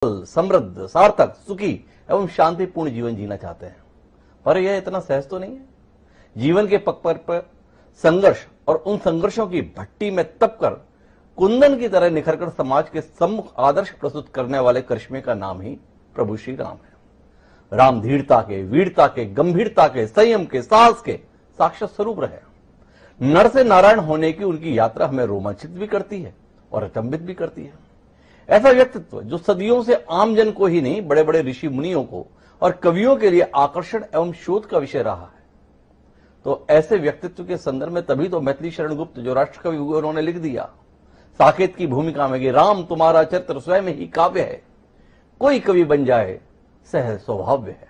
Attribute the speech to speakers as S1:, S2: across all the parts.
S1: समृद्ध, सार्थक, सुखी एवं शांतिपूर्ण जीवन जीना चाहते हैं, पर यह इतना सहज तो नहीं है। जीवन के पग पर संघर्ष और उन संघर्षों की भट्टी में तपकर कुंदन की तरह निखरकर समाज के सम्मुख आदर्श प्रस्तुत करने वाले करिश्मे का नाम ही प्रभु श्री राम है। राम धीरता के, वीरता के, गंभीरता के, संयम के, साहस के साक्षात स्वरूप रहे। नर से नारायण होने की उनकी यात्रा हमें रोमांचित भी करती है और अचंभित भी करती है। ऐसा व्यक्तित्व जो सदियों से आम जन को ही नहीं, बड़े बड़े ऋषि मुनियों को और कवियों के लिए आकर्षण एवं शोध का विषय रहा है, तो ऐसे व्यक्तित्व के संदर्भ में तभी तो मैथिली शरण गुप्त जो राष्ट्र कवि हुए उन्होंने लिख दिया साकेत की भूमिका में कि राम तुम्हारा चरित्र स्वयं ही काव्य है, कोई कवि बन जाए सहज स्वभाव्य है।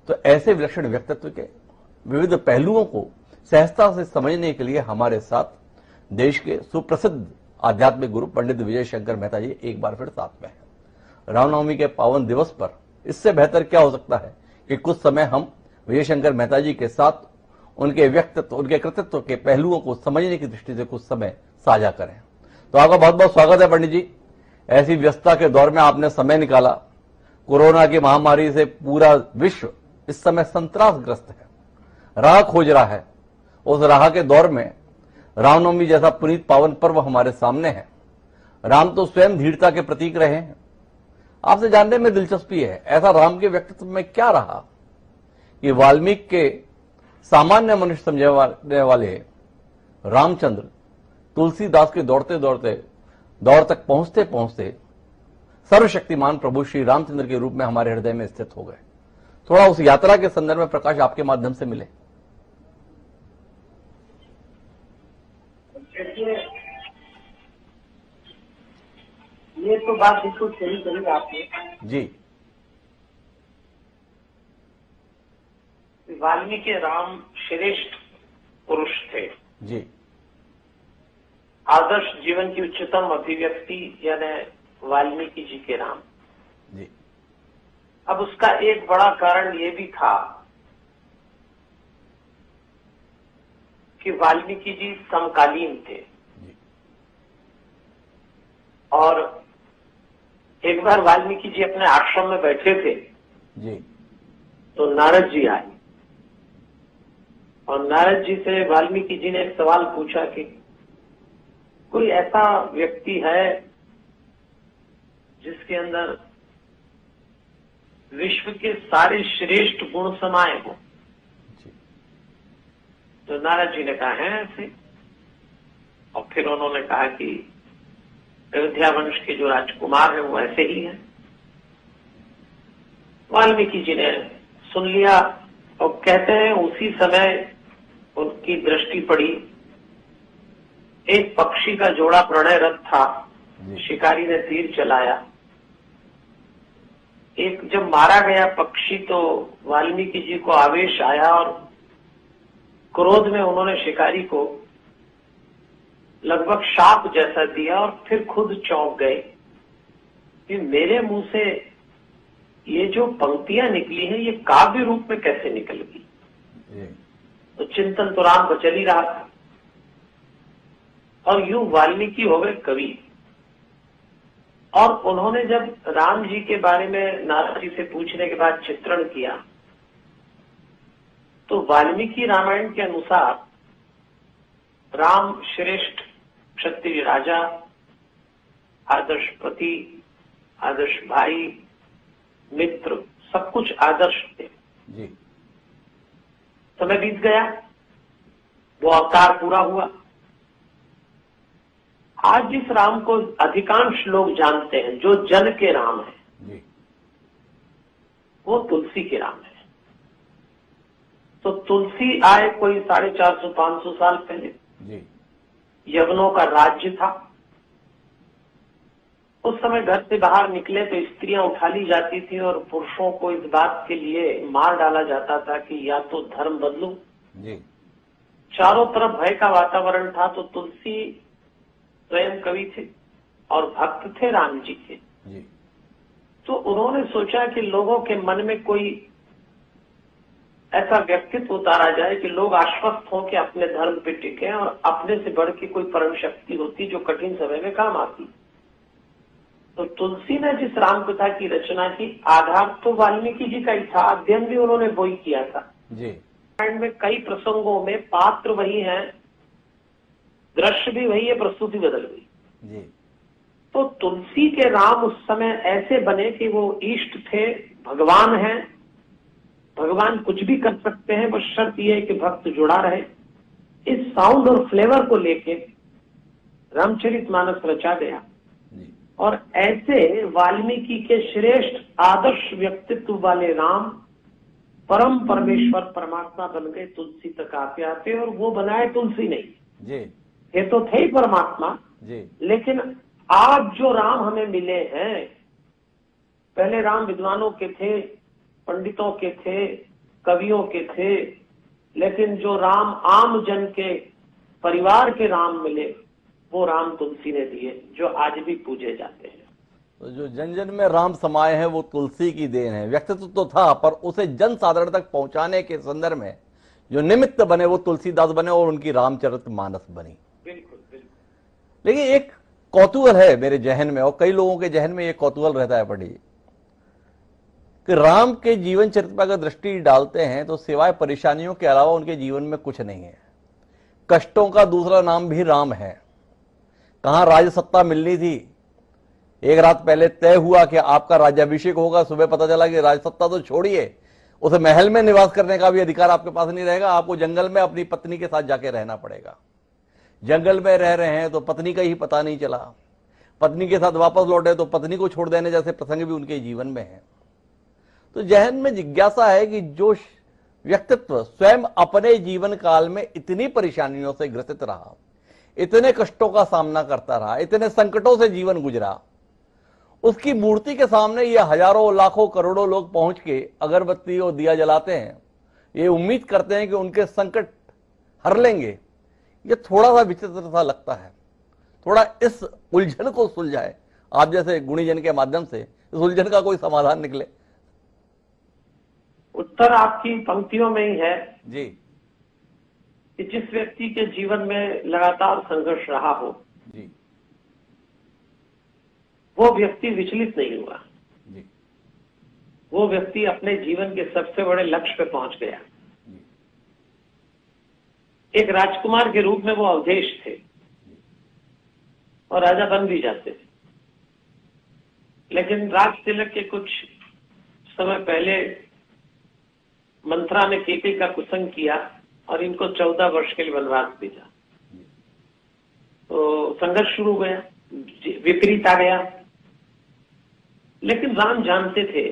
S1: तो ऐसे विलक्षण व्यक्तित्व के विविध पहलुओं को सहजता से समझने के लिए हमारे साथ देश के सुप्रसिद्ध आध्यात्मिक गुरु पंडित विजय शंकर मेहता जी एक बार फिर साथ में हैं। रामनवमी के पावन दिवस पर इससे बेहतर क्या हो सकता है कि कुछ समय हम विजय शंकर मेहता जी के साथ उनके व्यक्तित्व, उनके कृतित्व के पहलुओं को समझने की दृष्टि से कुछ समय साझा करें। तो आपका बहुत बहुत स्वागत है पंडित जी। ऐसी व्यस्तता के दौर में आपने समय निकाला। कोरोना की महामारी से पूरा विश्व इस समय संत्रासग्रस्त है, राह खोज रहा है। उस राह के दौर में रामनवमी जैसा पुनीत पावन पर्व हमारे सामने है। राम तो स्वयं धीरता के प्रतीक रहे हैं। आपसे जानने में दिलचस्पी है, ऐसा राम के व्यक्तित्व में क्या रहा कि वाल्मीकि के सामान्य मनुष्य समझने वाले रामचंद्र तुलसीदास के दौड़ते दौड़ते दौर तक पहुंचते पहुंचते सर्वशक्तिमान प्रभु श्री रामचंद्र के रूप में हमारे हृदय में स्थित हो गए। थोड़ा उस यात्रा के संदर्भ में प्रकाश आपके माध्यम से मिले।
S2: ये तो बात बिल्कुल सही कही आपने
S1: जी।
S2: वाल्मीकि राम श्रेष्ठ पुरुष थे
S1: जी।
S2: आदर्श जीवन की उच्चतम अभिव्यक्ति यानी वाल्मीकि जी के राम
S1: जी।
S2: अब उसका एक बड़ा कारण ये भी था कि वाल्मीकि जी समकालीन थे
S1: जी।
S2: और एक बार वाल्मीकि जी अपने आश्रम में बैठे थे
S1: जी।
S2: तो नारद जी आए और नारद जी से वाल्मीकि जी ने एक सवाल पूछा कि कोई ऐसा व्यक्ति है जिसके अंदर विश्व के सारे श्रेष्ठ गुण समाये हो। तो नारद जी ने कहा है ऐसे, और फिर उन्होंने कहा कि अयोध्या वंश के जो राजकुमार हैं वो ऐसे ही हैं। वाल्मीकि जी ने सुन लिया और कहते हैं उसी समय उनकी दृष्टि पड़ी, एक पक्षी का जोड़ा प्रणयरत था, शिकारी ने तीर चलाया, एक जब मारा गया पक्षी तो वाल्मीकि जी को आवेश आया और क्रोध में उन्होंने शिकारी को लगभग शाप जैसा दिया और फिर खुद चौंक गए कि मेरे मुंह से ये जो पंक्तियां निकली हैं ये काव्य रूप में कैसे निकल गई। तो चिंतन तो राम को चल ही रहा था और यूं वाल्मीकि हो गए कवि। और उन्होंने जब राम जी के बारे में नारद जी से पूछने के बाद चित्रण किया तो वाल्मीकि रामायण के अनुसार राम श्रेष्ठ क्षत्रिय राजा, आदर्श पति, आदर्श भाई, मित्र, सब कुछ आदर्श थे
S1: जी।
S2: समय बीत गया, वो अवतार पूरा हुआ। आज जिस राम को अधिकांश लोग जानते हैं, जो जन के राम है
S1: जी।
S2: वो तुलसी के राम है। तो तुलसी आए कोई 450-500 साल पहले
S1: जी।
S2: यवनों का राज्य था। उस समय घर से बाहर निकले तो स्त्रियां उठा ली जाती थी और पुरुषों को इस बात के लिए मार डाला जाता था कि या तो धर्म बदलो।
S1: जी।
S2: चारों तरफ भय का वातावरण था। तो तुलसी स्वयं कवि थे और भक्त थे राम जी के।
S1: जी।
S2: तो उन्होंने सोचा कि लोगों के मन में कोई ऐसा व्यक्तित्व उतारा जाए कि लोग आश्वस्त हों कि अपने धर्म पे टिके और अपने से बढ़ के कोई परम शक्ति होती जो कठिन समय में काम आती। तो तुलसी ने जिस राम कथा की रचना की, आधार तो वाल्मीकि जी का ही था, अध्ययन भी उन्होंने वही किया था
S1: जी।
S2: रामायण में कई प्रसंगों में पात्र वही हैं, दृश्य भी वही है, प्रस्तुति बदल गई
S1: जी।
S2: तो तुलसी के राम उस समय ऐसे बने कि वो इष्ट थे, भगवान हैं, भगवान कुछ भी कर सकते हैं, बस शर्त यह है कि भक्त जुड़ा रहे। इस साउंड और फ्लेवर को लेके रामचरितमानस रचा गया
S1: जी।
S2: और ऐसे वाल्मीकि के श्रेष्ठ आदर्श व्यक्तित्व वाले राम परम परमेश्वर परमात्मा बन गए तुलसी तक आते आते, और वो बनाए तुलसी नहीं
S1: जी।
S2: ये तो थे ही परमात्मा
S1: जी।
S2: लेकिन आज जो राम हमें मिले हैं, पहले राम विद्वानों के थे, पंडितों के थे, कवियों के थे, लेकिन जो राम आम जन के परिवार के राम मिले वो राम तुलसी ने दिए, जो आज भी पूजे जाते हैं।
S1: तो जो जन जन में राम समाये हैं वो तुलसी की देन है। व्यक्तित्व तो था पर उसे जन साधारण तक पहुंचाने के संदर्भ में जो निमित्त बने वो तुलसीदास बने और उनकी रामचरितमानस बनी।
S2: बिल्कुल बिल्कुल।
S1: लेकिन एक कौतूहल है मेरे जहन में और कई लोगों के जहन में ये कौतूहल रहता है पढ़िए कि राम के जीवन चरित्र पर अगर दृष्टि डालते हैं तो सिवाय परेशानियों के अलावा उनके जीवन में कुछ नहीं है। कष्टों का दूसरा नाम भी राम है। कहां राज सत्ता मिलनी थी, एक रात पहले तय हुआ कि आपका राज्याभिषेक होगा, सुबह पता चला कि राज सत्ता तो छोड़िए, उसे महल में निवास करने का भी अधिकार आपके पास नहीं रहेगा, आपको जंगल में अपनी पत्नी के साथ जाके रहना पड़ेगा। जंगल में रह रहे हैं तो पत्नी का ही पता नहीं चला, पत्नी के साथ वापस लौटे तो पत्नी को छोड़ देने जैसे प्रसंग भी उनके जीवन में है। तो जहन में जिज्ञासा है कि जो व्यक्तित्व स्वयं अपने जीवन काल में इतनी परेशानियों से ग्रसित रहा, इतने कष्टों का सामना करता रहा, इतने संकटों से जीवन गुजरा, उसकी मूर्ति के सामने ये हजारों लाखों करोड़ों लोग पहुंच के अगरबत्ती और दिया जलाते हैं, ये उम्मीद करते हैं कि उनके संकट हर लेंगे। ये थोड़ा सा विचित्र सा लगता है। थोड़ा इस उलझन को सुलझाए आप जैसे गुणीजन के माध्यम से, इस उलझन का कोई समाधान निकले।
S2: उत्तर आपकी पंक्तियों में ही है
S1: जी।
S2: कि जिस व्यक्ति के जीवन में लगातार संघर्ष रहा हो
S1: जी।
S2: वो व्यक्ति विचलित नहीं हुआ,
S1: जी।
S2: वो व्यक्ति अपने जीवन के सबसे बड़े लक्ष्य पे पहुंच गया। एक राजकुमार के रूप में वो अवधेश थे और राजा बन भी जाते थे, लेकिन राज तिलक के कुछ समय पहले मंत्रा ने केकई का कुसंग किया और इनको 14 वर्ष के लिए वनवास भेजा। तो संघर्ष शुरू हो गया, विपरीत आ गया। लेकिन राम जानते थे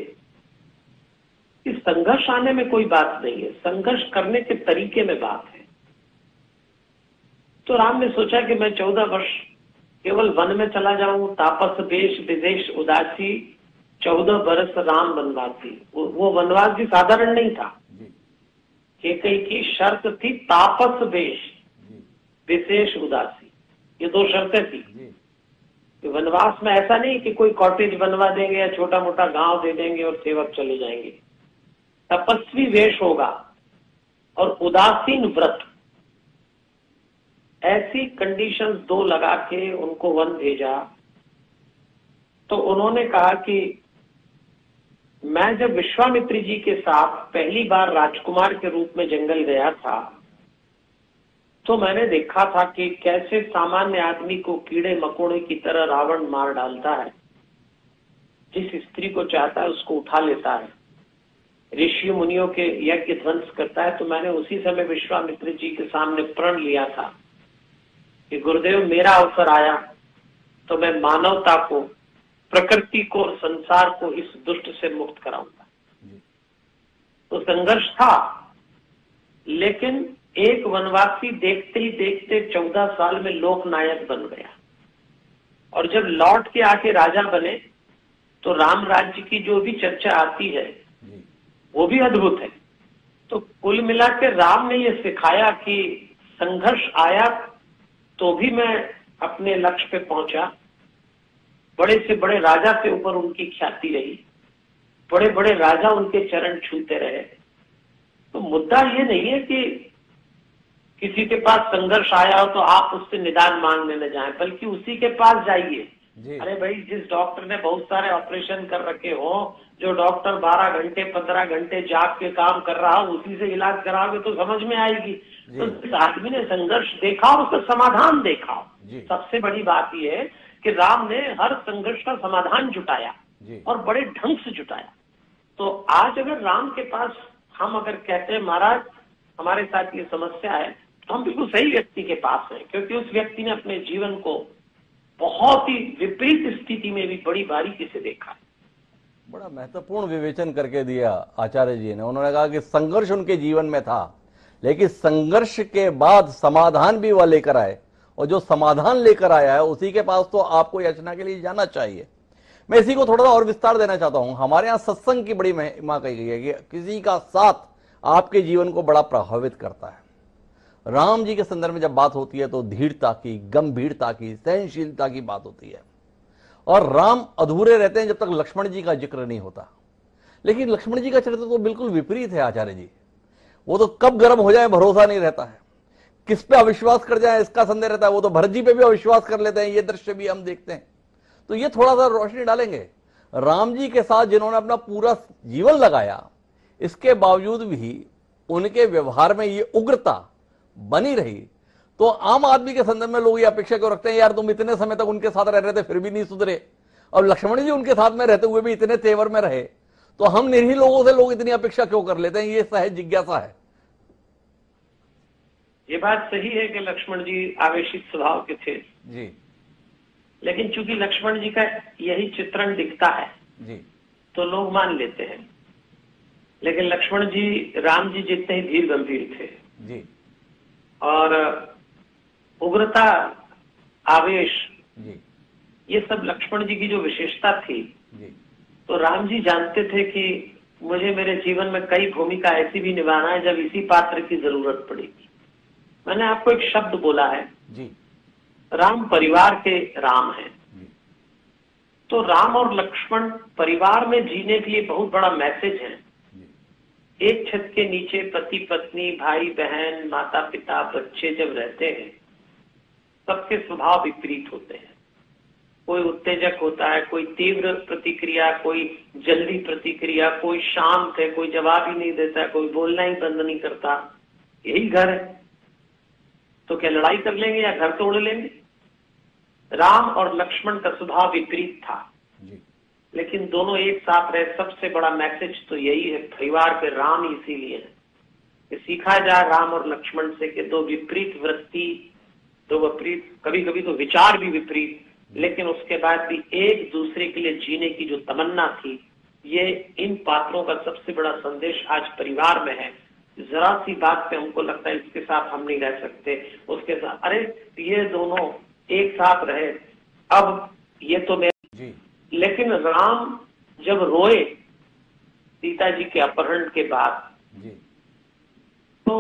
S2: कि संघर्ष आने में कोई बात नहीं है, संघर्ष करने के तरीके में बात है। तो राम ने सोचा कि मैं 14 वर्ष केवल वन में चला जाऊं, तापस देश विदेश उदासी 14 बरस राम वनवासी। वो वनवास भी साधारण नहीं था। केकई की शर्त थी तापस देश विशेष उदासी, ये 2 शर्तें थी। वनवास में ऐसा नहीं कि कोई कॉटेज बनवा देंगे या छोटा मोटा गांव दे देंगे और सेवक चले जाएंगे। तपस्वी वेश होगा और उदासीन व्रत, ऐसी कंडीशंस 2 लगा के उनको वन भेजा। तो उन्होंने कहा कि मैं जब विश्वामित्र जी के साथ पहली बार राजकुमार के रूप में जंगल गया था तो मैंने देखा था कि कैसे सामान्य आदमी को कीड़े मकोड़े की तरह रावण मार डालता है, जिस स्त्री को चाहता है उसको उठा लेता है, ऋषि मुनियों के यज्ञ ध्वंस करता है। तो मैंने उसी समय विश्वामित्र जी के सामने प्रण लिया था कि गुरुदेव मेरा अवसर आया तो मैं मानवता को, प्रकृति को और संसार को इस दुष्ट से मुक्त कराऊंगा। तो संघर्ष था, लेकिन एक वनवासी देखते ही देखते 14 साल में लोकनायक बन गया और जब लौट के आके राजा बने तो राम राज्य की जो भी चर्चा आती है वो भी अद्भुत है। तो कुल मिला के राम ने ये सिखाया कि संघर्ष आया तो भी मैं अपने लक्ष्य पे पहुंचा। बड़े से बड़े राजा से ऊपर उनकी ख्याति रही, बड़े बड़े राजा उनके चरण छूते रहे। तो मुद्दा ये नहीं है कि किसी के पास संघर्ष आया हो तो आप उससे निदान मांगने न जाएं, बल्कि उसी के पास जाइए
S1: जी।
S2: अरे भाई, जिस डॉक्टर ने बहुत सारे ऑपरेशन कर रखे हो, जो डॉक्टर 12 घंटे 15 घंटे जाग के काम कर रहा हो, उसी से इलाज कराओगे तो समझ में आएगी। तो जिस आदमी ने संघर्ष देखा और उसका समाधान देखा, सबसे बड़ी बात यह है कि राम ने हर संघर्ष का समाधान जुटाया और बड़े ढंग से जुटाया। तो आज अगर राम के पास हम अगर कहते हैं महाराज हमारे साथ ये समस्या है, तो हम बिल्कुल सही व्यक्ति के पास हैं, क्योंकि उस व्यक्ति ने अपने जीवन को बहुत ही विपरीत स्थिति में भी बड़ी बारीकी से देखा।
S1: बड़ा महत्वपूर्ण विवेचन करके दिया आचार्य जी ने। उन्होंने कहा कि संघर्ष उनके जीवन में था, लेकिन संघर्ष के बाद समाधान भी वह लेकर आए, और जो समाधान लेकर आया है उसी के पास तो आपको याचना के लिए जाना चाहिए। मैं इसी को थोड़ा सा और विस्तार देना चाहता हूं। हमारे यहां सत्संग की बड़ी महिमा कही गई है कि किसी का साथ आपके जीवन को बड़ा प्रभावित करता है। राम जी के संदर्भ में जब बात होती है तो धीरता की, गंभीरता की, सहनशीलता की बात होती है, और राम अधूरे रहते हैं जब तक लक्ष्मण जी का जिक्र नहीं होता। लेकिन लक्ष्मण जी का चरित्र तो बिल्कुल विपरीत है आचार्य जी। वो तो कब गर्म हो जाए भरोसा नहीं रहता है, किस पे अविश्वास कर जाए इसका संदेह रहता है। वो तो भरत जी पे भी अविश्वास कर लेते हैं, ये दृश्य भी हम देखते हैं। तो ये थोड़ा सा रोशनी डालेंगे। राम जी के साथ जिन्होंने अपना पूरा जीवन लगाया, इसके बावजूद भी उनके व्यवहार में ये उग्रता बनी रही, तो आम आदमी के संदर्भ में लोग ये अपेक्षा क्यों रखते हैं, यार तुम इतने समय तक उनके साथ रह रहे थे फिर भी नहीं सुधरे, और लक्ष्मण जी उनके साथ में रहते हुए भी इतने तेवर में रहे, तो हम निरीह लोगों से लोग इतनी अपेक्षा क्यों कर लेते हैं। ये सहज जिज्ञासा है।
S2: ये बात सही है कि लक्ष्मण जी आवेशित स्वभाव के थे
S1: जी,
S2: लेकिन चूंकि लक्ष्मण जी का यही चित्रण दिखता है
S1: जी,
S2: तो लोग मान लेते हैं। लेकिन लक्ष्मण जी राम जी जितने ही धीर गंभीर थे
S1: जी,
S2: और उग्रता, आवेश,
S1: जी,
S2: ये सब लक्ष्मण जी की जो विशेषता थी,
S1: जी,
S2: तो राम जी जानते थे कि मुझे मेरे जीवन में कई भूमिका ऐसी भी निभाना है जब इसी पात्र की जरूरत पड़ेगी। मैंने आपको एक शब्द बोला है
S1: जी,
S2: राम परिवार के राम हैं। तो राम और लक्ष्मण परिवार में जीने के लिए बहुत बड़ा मैसेज है। एक छत के नीचे पति पत्नी, भाई बहन, माता पिता, बच्चे जब रहते हैं, सबके स्वभाव विपरीत होते हैं। कोई उत्तेजक होता है, कोई तीव्र प्रतिक्रिया, कोई जल्दी प्रतिक्रिया, कोई शांत है, कोई जवाब ही नहीं देता, कोई बोलना ही बंद नहीं करता। यही घर है। तो क्या लड़ाई कर लेंगे या घर तोड़ लेंगे? राम और लक्ष्मण का स्वभाव विपरीत था, लेकिन दोनों एक साथ रहे। सबसे बड़ा मैसेज तो यही है, परिवार के राम इसीलिए है कि सीखा जाए राम और लक्ष्मण से कि दो विपरीत वृत्ति, दो विपरीत, कभी कभी तो विचार भी विपरीत, लेकिन उसके बाद भी एक दूसरे के लिए जीने की जो तमन्ना थी, ये इन पात्रों का सबसे बड़ा संदेश आज परिवार में है। जरा सी बात पे हमको लगता है इसके साथ हम नहीं रह सकते, उसके साथ, अरे ये दोनों एक साथ रहे, अब ये तो मेरे। लेकिन राम जब रोए सीता जी के अपहरण के बाद, तो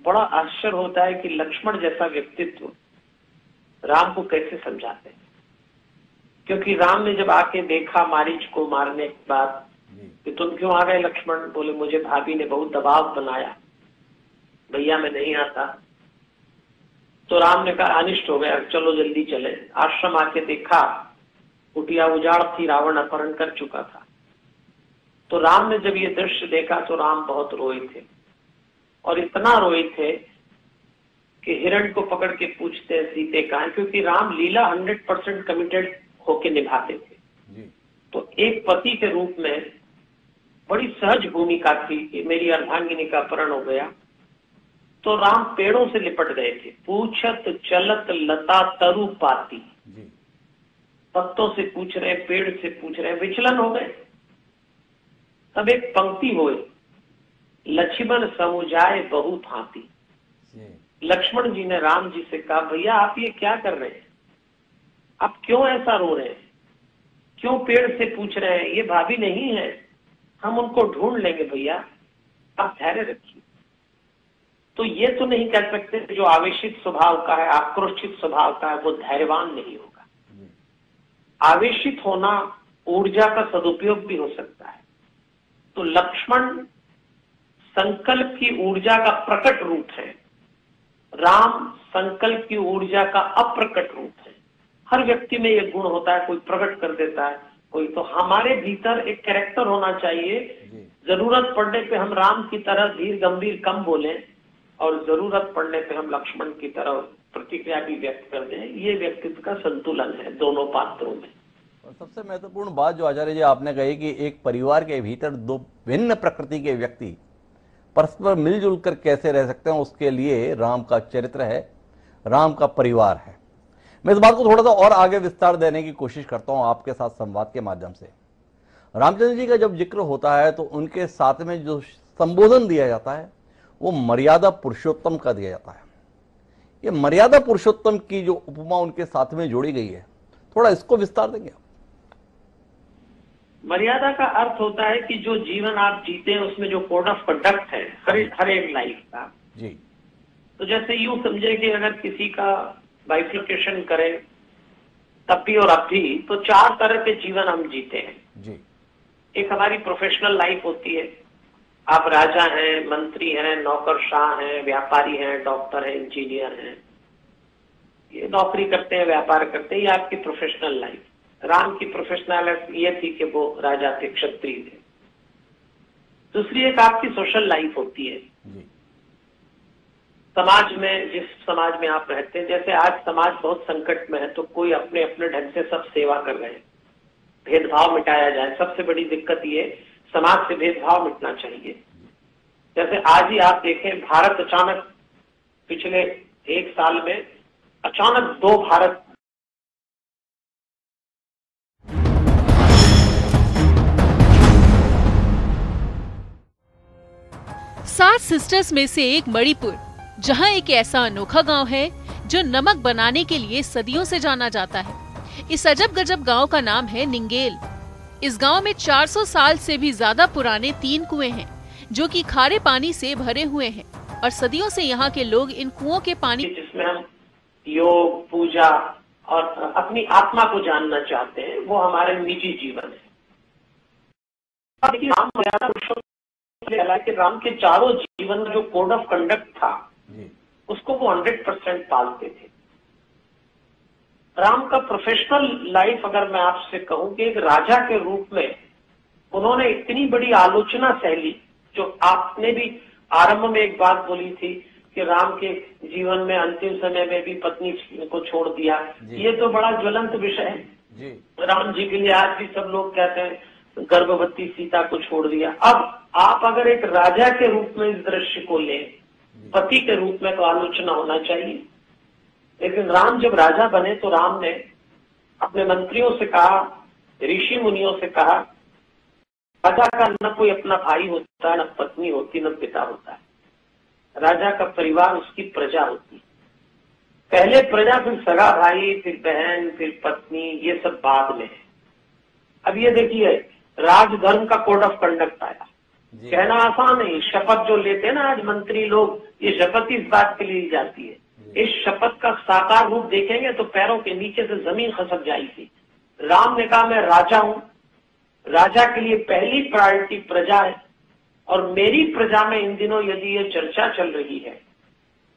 S2: बड़ा आश्चर्य होता है कि लक्ष्मण जैसा व्यक्तित्व राम को कैसे समझाते हैं। क्योंकि राम ने जब आके देखा मारीच को मारने के बाद कि तुम क्यों आ गए लक्ष्मण, बोले मुझे भाभी ने बहुत दबाव बनाया, भैया मैं नहीं आता। तो राम ने कहा अनिष्ट हो गया, चलो जल्दी चले। आश्रम आके देखा, कुटिया उजाड़ थी, रावण अपहरण कर चुका था। तो राम ने जब ये दृश्य देखा तो राम बहुत रोए थे, और इतना रोए थे कि हिरण को पकड़ के पूछते हैं सीते कहाँ, क्योंकि राम लीला 100% कमिटेड होके निभाते थे। तो एक पति के रूप में बड़ी सहज भूमिका थी कि मेरी अर्धांगिनी का अपहरण हो गया। तो राम पेड़ों से लिपट गए थे, पूछत चलत लता तरु पाती, पत्तों से पूछ रहे, पेड़ से पूछ रहे, विचलन हो गए। तब एक पंक्ति हुई, लक्ष्मण समुझाए बहु भांति। लक्ष्मण जी ने राम जी से कहा, भैया आप ये क्या कर रहे हैं, आप क्यों ऐसा रो रहे हैं, क्यों पेड़ से पूछ रहे हैं, ये भाभी नहीं है, हम उनको ढूंढ लेंगे भैया, आप धैर्य रखिए। तो ये तो नहीं कह सकते जो आवेशित स्वभाव का है, आक्रोशित स्वभाव का है, वो धैर्यवान नहीं होगा। आवेशित होना ऊर्जा का सदुपयोग भी हो सकता है। तो लक्ष्मण संकल्प की ऊर्जा का प्रकट रूप है, राम संकल्प की ऊर्जा का अप्रकट रूप है। हर व्यक्ति में ये गुण होता है, कोई प्रकट कर देता है, कोई तो हमारे भीतर एक कैरेक्टर होना चाहिए। जरूरत पड़ने पे हम राम की तरह धीर गंभीर कम बोलें और जरूरत पड़ने पे हम लक्ष्मण की तरह प्रतिक्रिया भी व्यक्त कर दें। ये व्यक्तित्व का संतुलन है दोनों पात्रों में।
S1: और सबसे महत्वपूर्ण बात जो आचार्य जी आपने कही कि एक परिवार के भीतर दो भिन्न प्रकृति के व्यक्ति परस्पर मिलजुल कर कैसे रह सकते हैं, उसके लिए राम का चरित्र है, राम का परिवार है। मैं इस बात को थोड़ा सा और आगे विस्तार देने की कोशिश करता हूं आपके साथ संवाद के माध्यम से। रामचंद्र जी का जब जिक्र होता है तो उनके साथ में जो संबोधन दिया जाता है वो मर्यादा पुरुषोत्तम का दिया जाता है। ये मर्यादा पुरुषोत्तम की जो उपमा उनके साथ में जोड़ी गई है, थोड़ा इसको विस्तार देंगे आप?
S2: मर्यादा का अर्थ होता है कि जो जीवन आप जीते हैं उसमें जो कोड ऑफ कंडक्ट है हर एक लाइफ का
S1: जी।
S2: तो जैसे यूं समझे कि अगर किसी का बाइफिकेशन करें तब भी और अब भी, तो 4 तरह के जीवन हम जीते हैं
S1: जी।
S2: एक हमारी प्रोफेशनल लाइफ होती है, आप राजा हैं, मंत्री हैं, नौकरशाह हैं, व्यापारी हैं, डॉक्टर हैं, इंजीनियर हैं, ये नौकरी करते हैं, व्यापार करते हैं, ये आपकी प्रोफेशनल लाइफ। राम की प्रोफेशनल लाइफ ये थी कि वो राजा थे, क्षत्रिय थे। दूसरी एक आपकी सोशल लाइफ होती है
S1: जी।
S2: समाज में, जिस समाज में आप रहते हैं। जैसे आज समाज बहुत संकट में है तो कोई अपने अपने ढंग से सब सेवा कर रहे हैं, भेदभाव मिटाया जाए। सबसे बड़ी दिक्कत ये, समाज से भेदभाव मिटना चाहिए। जैसे आज ही आप देखें, भारत अचानक पिछले 1 साल में अचानक 2 भारत
S3: सात सिस्टर्स में से एक मणिपुर, जहां एक ऐसा अनोखा गांव है जो नमक बनाने के लिए सदियों से जाना जाता है। इस अजब गजब गांव का नाम है निंगेल। इस गांव में 400 साल से भी ज्यादा पुराने 3 कुएं हैं जो कि खारे पानी से भरे हुए हैं और सदियों से यहाँ के लोग इन कुओं के पानी,
S2: जिसमें हम योग, पूजा और अपनी आत्मा को जानना चाहते हैं, वो हमारा निजी जीवन है। राम मर्यादा पुरुषोत्तम कि राम के चारों जीवन में जो कोड ऑफ कंडक्ट था उसको वो 100% पालते थे। राम का प्रोफेशनल लाइफ, अगर मैं आपसे कहूं कि एक राजा के रूप में उन्होंने इतनी बड़ी आलोचना सहली, जो आपने भी आरंभ में एक बात बोली थी कि राम के जीवन में अंतिम समय में भी पत्नी को छोड़ दिया, ये तो बड़ा ज्वलंत विषय है। राम जी के लिए आज भी सब लोग कहते हैं गर्भवती सीता को छोड़ दिया। अब आप अगर एक राजा के रूप में इस दृश्य को लें, पति के रूप में, तो आलोचना होना चाहिए। लेकिन राम जब राजा बने तो राम ने अपने मंत्रियों से कहा, ऋषि मुनियों से कहा, राजा का न कोई अपना भाई होता है, न पत्नी होती, न पिता होता है। राजा का परिवार उसकी प्रजा होती है। पहले प्रजा, फिर सगा भाई, फिर बहन, फिर पत्नी, ये सब बाद में है। अब ये देखिए, राजधर्म का कोड ऑफ कंडक्ट आया। कहना आसान है, शपथ जो लेते हैं ना आज मंत्री लोग, ये शपथ इस बात के लिए ली जाती है। इस शपथ का साकार रूप देखेंगे तो पैरों के नीचे से जमीन खसक जाएगी। राम ने कहा, मैं राजा हूं, राजा के लिए पहली प्रायोरिटी प्रजा है। और मेरी प्रजा में इन दिनों यदि ये चर्चा चल रही है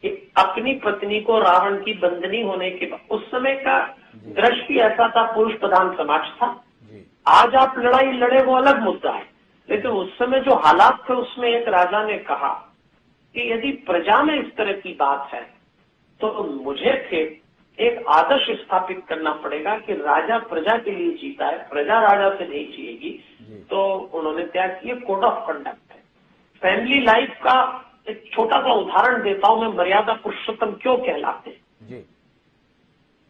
S2: कि अपनी पत्नी को रावण की बंदनी होने के बाद, उस समय का दृष्टि ऐसा था, पुरुष प्रधान समाज था। आज आप लड़ाई लड़े वो अलग मुद्दा है, लेकिन उस समय जो हालात थे उसमें एक राजा ने कहा कि यदि प्रजा में इस तरह की बात है तो मुझे फिर एक आदर्श स्थापित करना पड़ेगा कि राजा प्रजा के लिए जीता है, प्रजा राजा से नहीं जिएगी। तो उन्होंने त्याग किया, कोड ऑफ कंडक्ट है। फैमिली लाइफ का एक छोटा सा उदाहरण देता हूं मैं, मर्यादा पुरुषोत्तम क्यों कहलाते हैं।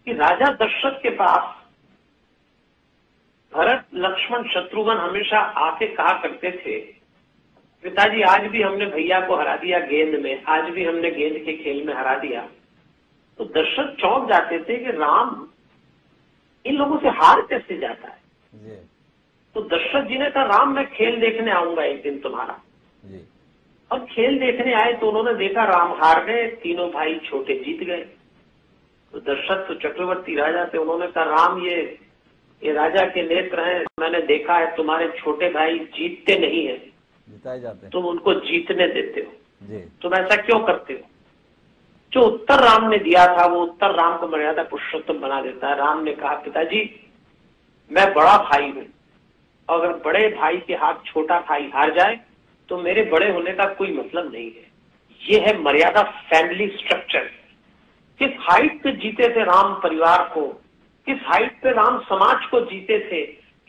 S2: कि राजा दशरथ के पास भरत, लक्ष्मण, शत्रुघ्न हमेशा आके कहा करते थे, पिताजी आज भी हमने भैया को हरा दिया गेंद में, आज भी हमने गेंद के खेल में हरा दिया। तो दशरथ चौंक जाते थे कि राम इन लोगों से हार कैसे जाता है। तो दशरथ जी ने कहा, राम मैं खेल देखने आऊंगा एक दिन तुम्हारा। और खेल देखने आए तो उन्होंने देखा राम हार गए, तीनों भाई छोटे जीत गए। तो दशरथ तो चक्रवर्ती राजा थे, उन्होंने कहा, राम ये राजा के नेत्र हैं, मैंने देखा है तुम्हारे छोटे भाई जीतते नहीं है, जिताए जाते हैं, तुम उनको जीतने देते हो, तुम ऐसा क्यों करते हो। जो उत्तर राम ने दिया था वो उत्तर राम को मर्यादा पुरुषोत्तम बना देता है। राम ने कहा, पिताजी मैं बड़ा भाई हूं, अगर बड़े भाई के हाथ छोटा भाई हार जाए तो मेरे बड़े होने का कोई मतलब नहीं है। ये है मर्यादा फैमिली स्ट्रक्चर। किस हाइट पे जीते थे राम परिवार को, किस हाइट पे राम समाज को जीते थे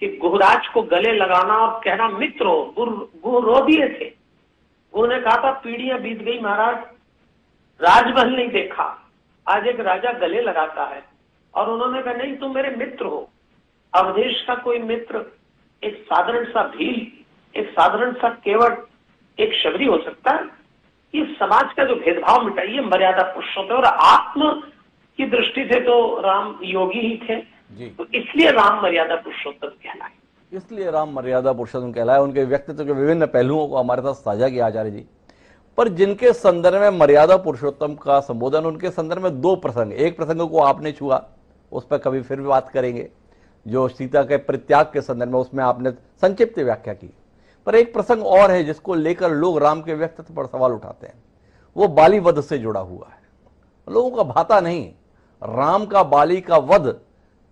S2: कि गुहराज को गले लगाना और कहना मित्र हो। गुह रो दिए थे। उन्होंने कहा था पीढ़ियां बीत गई महाराज, राजमहल नहीं देखा, आज एक राजा गले लगाता है। और उन्होंने कहा नहीं तुम मेरे मित्र हो। अवधेश का कोई मित्र एक साधारण सा भील, एक साधारण सा केवट, एक शबरी हो सकता है? ये समाज का जो भेदभाव मिटाइए, मर्यादा पुरुषोत्तम। और आत्म की दृष्टि से तो राम योगी ही थे जी। तो इसलिए राम मर्यादा पुरुषोत्तम कहलाए।
S1: इसलिए राम मर्यादा पुरुषोत्तम कहलाए। उनके व्यक्तित्व के विभिन्न पहलुओं को हमारे साथ साझा किया आचार्य जी। पर जिनके संदर्भ में मर्यादा पुरुषोत्तम का संबोधन, उनके संदर्भ में दो प्रसंग, एक प्रसंग को आपने छुआ, उस पर कभी फिर भी बात करेंगे, जो सीता के परित्याग के संदर्भ में, उसमें आपने संक्षिप्त व्याख्या की। पर एक प्रसंग और है जिसको लेकर लोग राम के व्यक्तित्व पर सवाल उठाते हैं, वो बाली वध से जुड़ा हुआ है। लोगों का भाता नहीं, राम का बाली का वध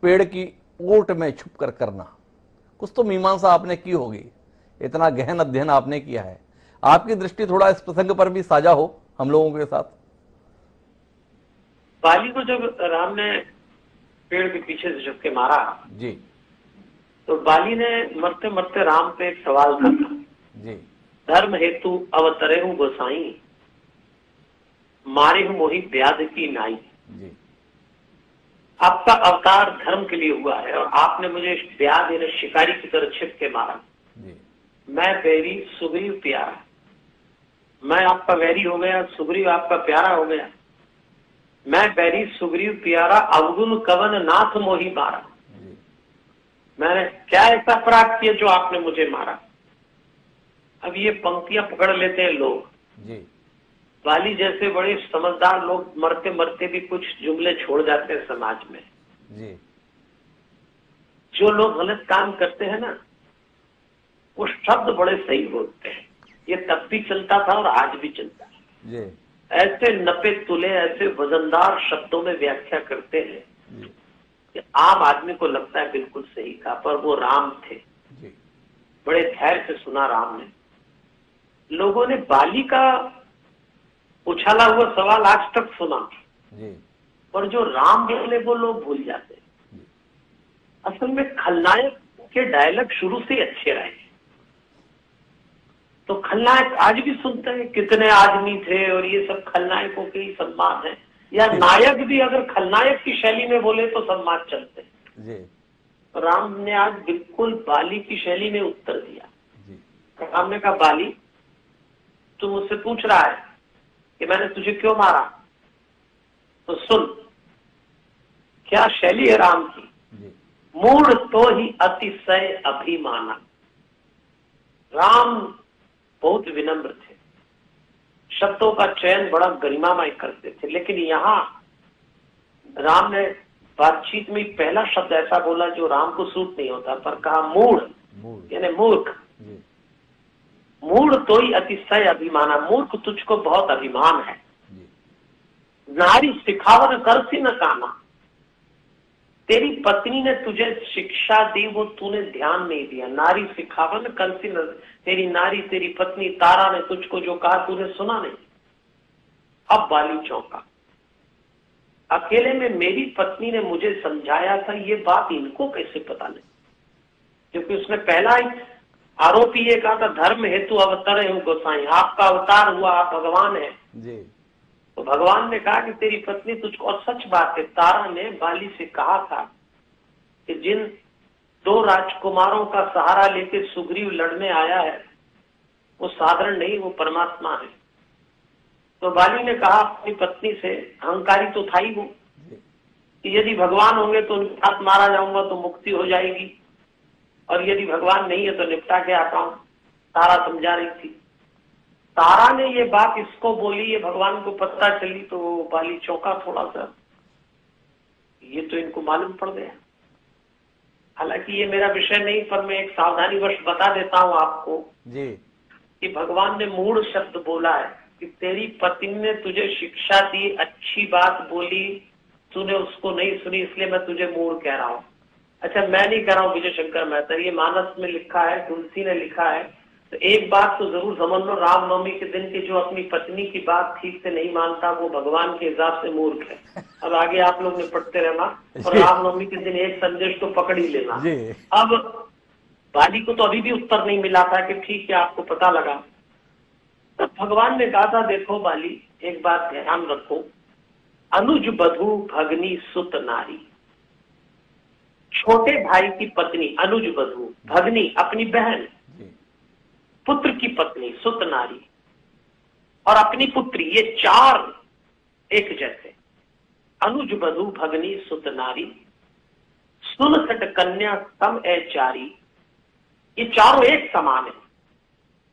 S1: पेड़ की ओट में छुप कर करना। कुछ तो मीमांसा आपने की होगी, इतना गहन अध्ययन आपने किया है। आपकी दृष्टि थोड़ा इस प्रसंग पर भी साझा हो हम लोगों के साथ।
S2: बाली को जब राम ने पेड़ के पीछे से झुक के मारा जी, तो बाली ने मरते मरते राम पे एक सवाल था जी, धर्म हेतु अवतरे हूं गोसाई, मारे हूं मोही व्याध की नाई जी। आपका अवतार धर्म के लिए हुआ है और आपने मुझे व्याध यानी शिकारी की तरह छिप के मारा जी। मैं बैरी सुग्रीव प्यारा, मैं आपका वैरी हो गया, सुग्रीव आपका प्यारा हो गया। मैं बैरी सुग्रीव प्यारा, अवगुण कवन नाथ मोही मारा। मैंने क्या ऐसा अपराध किया जो आपने मुझे मारा? अब ये पंक्तियां पकड़ लेते हैं लोग जी। बाली जैसे बड़े समझदार लोग मरते मरते भी कुछ जुमले छोड़ जाते हैं समाज में जी। जो लोग गलत काम करते हैं ना, वो शब्द बड़े सही बोलते हैं। ये तब भी चलता था और आज भी चलता है जी। ऐसे नपे तुले, ऐसे वजनदार शब्दों में व्याख्या करते हैं कि आम आदमी को लगता है बिल्कुल सही था, पर वो राम थे जी। बड़े धैर्य से सुना राम ने। लोगों ने बाली का उछाला हुआ सवाल आज तक सुना जी। पर जो राम बोले वो लोग भूल जाते हैं। असल में खलनायक के डायलॉग शुरू से अच्छे रहे, तो खलनायक आज भी सुनते हैं कितने आदमी थे और ये सब खलनायकों के ही सम्मान है। या नायक भी अगर खलनायक की शैली में बोले तो सम्मान चलते हैं जी। राम ने आज बिल्कुल बाली की शैली में उत्तर दिया जी। राम ने कहा, बाली तू मुझसे पूछ रहा है कि मैंने तुझे क्यों मारा, तो सुन क्या शैली है राम की। मूढ़ तो ही अतिशय अभिमाना। राम बहुत विनम्र थे, शब्दों का चयन बड़ा गरिमामय करते थे, लेकिन यहाँ राम ने बातचीत में पहला शब्द ऐसा बोला जो राम को सूट नहीं होता, पर कहा मूढ़ यानी मूर्ख। मूढ़ तो ही अतिशय अभिमाना, मूर्ख तुझको बहुत अभिमान है। नारी सिखावन करसी न काना, तेरी पत्नी ने तुझे शिक्षा दी वो तूने ध्यान नहीं दिया। नारी सिखावन करसी न, तेरी नारी तेरी पत्नी तारा ने तुझको जो कहा तूने सुना नहीं। अब बाली चौंका, अकेले में मेरी पत्नी ने मुझे समझाया था, ये बात इनको कैसे पता नहीं? क्योंकि उसने पहला ही आरोप ये कहा था, धर्म हेतु अवतरे हूं गोसाई, आपका अवतार हुआ, आप भगवान है जी। तो भगवान ने कहा कि तेरी पत्नी तुझको, और सच बात है, तारा ने बाली से कहा था कि जिन दो राजकुमारों का सहारा लेके सुग्रीव लड़ने आया है वो साधारण नहीं, वो परमात्मा है। तो बाली ने कहा अपनी पत्नी से, अहंकारी तो था ही वो, कि यदि भगवान होंगे तो उनके हाथ मारा जाऊंगा तो मुक्ति हो जाएगी, और यदि भगवान नहीं है तो निपटा के आता हूं। तारा समझा रही थी। तारा ने ये बात इसको बोली, ये भगवान को पता चली तो बाली चौंका थोड़ा सा, ये तो इनको मालूम पड़ गया। हालांकि ये मेरा विषय नहीं, पर मैं एक सावधानी वर्ष बता देता हूं आपको जी, कि भगवान ने मूढ़ शब्द बोला है, कि तेरी पत्नी ने तुझे शिक्षा दी, अच्छी बात बोली, तूने उसको नहीं सुनी, इसलिए मैं तुझे मूढ़ कह रहा हूं। अच्छा, मैं नहीं कह रहा हूं विजय शंकर मेहता, ये मानस में लिखा है, तुलसी ने लिखा है। तो एक बात तो जरूर समझ लो, रामनवमी के दिन की जो अपनी पत्नी की बात ठीक से नहीं मानता वो भगवान के हिसाब से मूर्ख है। अब आगे आप लोग ने पढ़ते रहना और रामनवमी के दिन एक संदेश तो पकड़ ही लेना। अब बाली को तो अभी भी उत्तर नहीं मिला था कि ठीक है आपको पता लगा। तब भगवान ने कहा था, देखो बाली एक बात ध्यान रखो, अनुज बधू भगनी सुत नारी, छोटे भाई की पत्नी अनुज बधू, भगनी अपनी बहन, पुत्र की पत्नी सुत नारी और अपनी पुत्री, ये चार एक जैसे। अनुज बधू भगनी सुत नारी, सुन सट कन्या सम चारी, ये चारों एक समान है।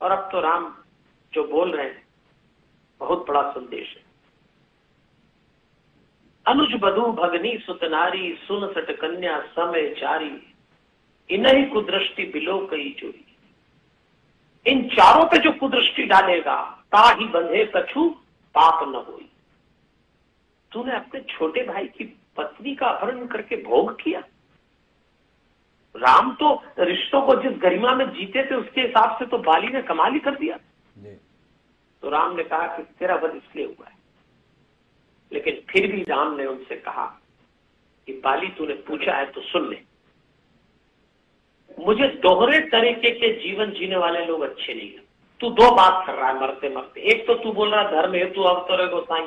S2: और अब तो राम जो बोल रहे हैं बहुत बड़ा संदेश है। अनुज बधू भगनी सुत नारी, सुन सट कन्या समय चारी, इन्हीं कुदृष्टि बिलो कई चोरी। इन चारों पे जो कुदृष्टि डालेगा ताही बंधे कछु पाप न होई। तूने अपने छोटे भाई की पत्नी का अपहरण करके भोग किया। राम तो रिश्तों को जिस गरिमा में जीते थे उसके हिसाब से तो बाली ने कमाल ही कर दिया। तो राम ने कहा कि तेरा वध इसलिए हुआ है। लेकिन फिर भी राम ने उनसे कहा कि बाली तूने पूछा है तो सुन ले, मुझे दोहरे तरीके के जीवन जीने वाले लोग अच्छे नहीं है। तू दो बात कर रहा है मरते मरते, एक तो तू बोल रहा धर्म हेतु अवतार गोसाई,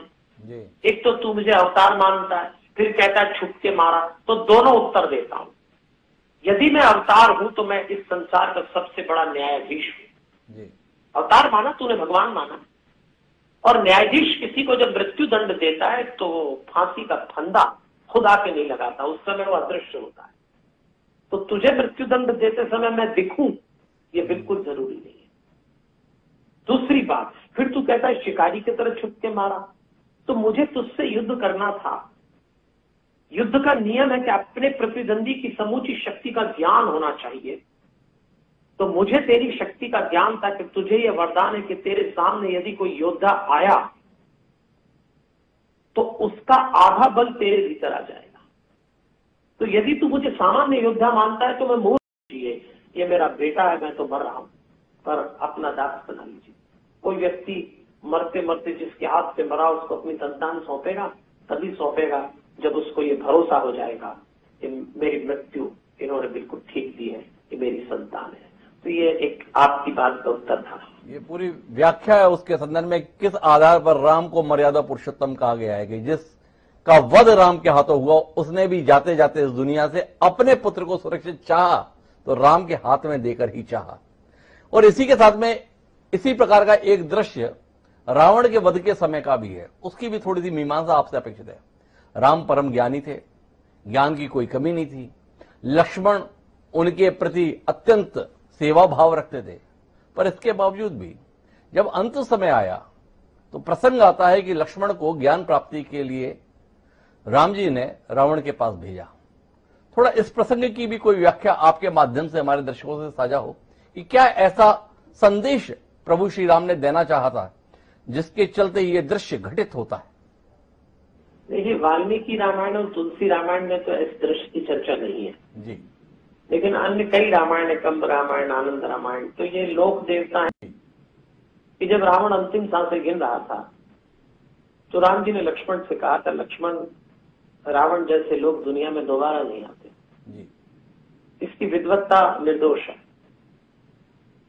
S2: एक तो तू मुझे अवतार मानता है, फिर कहता है छुप के मारा। तो दोनों उत्तर देता हूं। यदि मैं अवतार हूं तो मैं इस संसार का सबसे बड़ा न्यायाधीश हूं। अवतार माना तूने, भगवान माना। और न्यायाधीश किसी को जब मृत्यु दंड देता है तो फांसी का फंदा खुद आके नहीं लगाता, उस समय वो अदृश्य होता है। तो तुझे मृत्यु दंड देते समय मैं दिखूं ये बिल्कुल जरूरी नहीं है। दूसरी बात, फिर तू कहता है शिकारी की तरह छुप के मारा, तो मुझे तुझसे युद्ध करना था। युद्ध का नियम है कि अपने प्रतिद्वंदी की समूची शक्ति का ज्ञान होना चाहिए। तो मुझे तेरी शक्ति का ज्ञान था कि तुझे यह वरदान है कि तेरे सामने यदि कोई योद्धा आया तो उसका आधा बल तेरे भीतर आ जाएगा। तो यदि तू मुझे सामान्य योद्धा मानता है तो मैं मूर्ख लीजिए, ये मेरा बेटा है, मैं तो मर रहा हूं, पर अपना दास बना लीजिए। कोई व्यक्ति मरते मरते जिसके हाथ से मरा उसको अपनी संतान सौंपेगा, तभी सौंपेगा जब उसको ये भरोसा हो जाएगा कि मेरी मृत्यु इन्होंने बिल्कुल ठीक दी है, ये मेरी संतान है। तो ये एक आपकी बात का उत्तर था।
S1: ये पूरी व्याख्या है उसके संदर्भ में किस आधार पर राम को मर्यादा पुरुषोत्तम कहा गया है कि जिसका वध राम के हाथों हुआ उसने भी जाते जाते इस दुनिया से अपने पुत्र को सुरक्षित चाहा तो राम के हाथ में देकर ही चाहा। और इसी के साथ में इसी प्रकार का एक दृश्य रावण के वध के समय का भी है, उसकी भी थोड़ी सी मीमांसा आपसे अपेक्षित है। राम परम ज्ञानी थे, ज्ञान की कोई कमी नहीं थी। लक्ष्मण उनके प्रति अत्यंत सेवा भाव रखते थे, पर इसके बावजूद भी जब अंत समय आया तो प्रसंग आता है कि लक्ष्मण को ज्ञान प्राप्ति के लिए राम जी ने रावण के पास भेजा। थोड़ा इस प्रसंग की भी कोई व्याख्या आपके माध्यम से हमारे दर्शकों से साझा हो कि क्या ऐसा संदेश प्रभु श्री राम ने देना चाहा था जिसके चलते ये दृश्य घटित होता है।
S2: देखिए, वाल्मीकि रामायण और तुलसी रामायण में तो इस दृश्य की चर्चा नहीं है
S1: जी,
S2: लेकिन अन्य कई रामायण है, कंब रामायण, आनंद रामायण, तो ये लोक देवता है कि जब रावण अंतिम सांसें गिन रहा था तो राम जी ने लक्ष्मण से कहा था, लक्ष्मण रावण जैसे लोग दुनिया में दोबारा नहीं आते
S1: जी।
S2: इसकी विद्वत्ता निर्दोष है।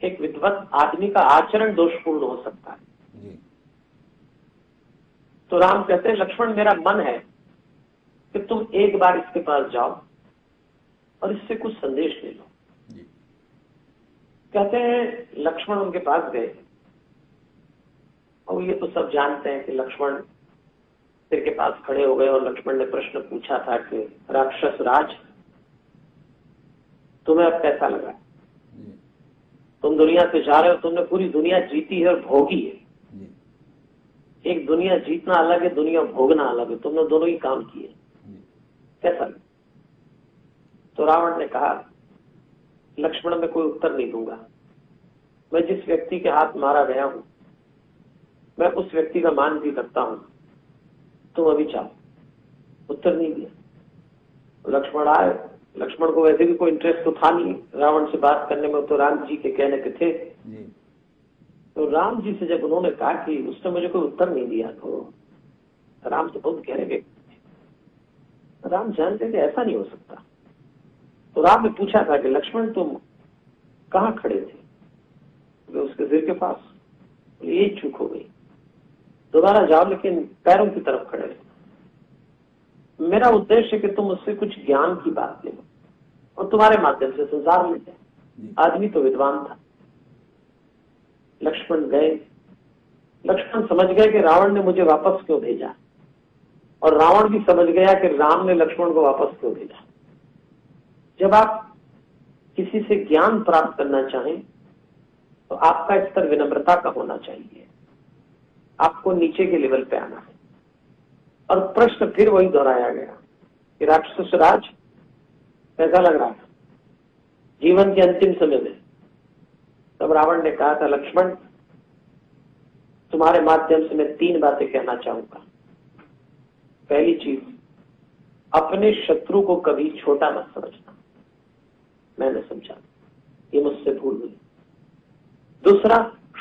S2: एक विद्वत आदमी का आचरण दोषपूर्ण हो सकता है
S1: जी।
S2: तो राम कहते हैं, लक्ष्मण मेरा मन है कि तुम एक बार इसके पास जाओ और इससे कुछ संदेश ले लो
S1: जी।
S2: कहते हैं लक्ष्मण उनके पास गए और ये तो सब जानते हैं कि लक्ष्मण सिर के पास खड़े हो गए और लक्ष्मण ने प्रश्न पूछा था कि राक्षस राज तुम्हें अब कैसा लगा? तुम दुनिया से जा रहे हो, तुमने पूरी दुनिया जीती है और भोगी है। एक दुनिया जीतना अलग है, दुनिया भोगना अलग है, तुमने दोनों ही काम किए, कैसा लगा? तो रावण ने कहा, लक्ष्मण मैं कोई उत्तर नहीं दूंगा, मैं जिस व्यक्ति के हाथ मारा गया हूं मैं उस व्यक्ति का मान भी करता हूं, तुम अभी चाहो। उत्तर नहीं दिया। लक्ष्मण आए। लक्ष्मण को वैसे भी कोई इंटरेस्ट तो था नहीं रावण से बात करने में, तो राम जी के कहने के थे जी। तो राम जी से जब उन्होंने कहा कि उसने मुझे कोई उत्तर नहीं दिया, तो राम तो बहुत गहरे व्यक्ति थे। राम जानते थे ऐसा नहीं हो सकता। तो राम ने पूछा था कि लक्ष्मण तुम कहाँ खड़े थे? तो उसके सिर के पास। ये चूक हो गई, दोबारा जाओ लेकिन पैरों की तरफ खड़े रहो। मेरा उद्देश्य है कि तुम उससे कुछ ज्ञान की बात ले लो और तुम्हारे माध्यम से संसार ले जाए। आदमी तो विद्वान था। लक्ष्मण गए। लक्ष्मण समझ गए कि रावण ने मुझे वापस क्यों भेजा, और रावण भी समझ गया कि राम ने लक्ष्मण को वापस क्यों भेजा। जब आप किसी से ज्ञान प्राप्त करना चाहें तो आपका स्तर विनम्रता का होना चाहिए। आपको नीचे के लेवल पे आना है। और प्रश्न फिर वही दोहराया गया कि राक्षस राज कैसा लग रहा था जीवन के अंतिम समय में। तब रावण ने कहा था, लक्ष्मण तुम्हारे माध्यम से मैं 3 बातें कहना चाहूंगा। पहली चीज, अपने शत्रु को कभी छोटा मत समझना। मैंने समझा, ये मुझसे भूल हुई। दूसरा,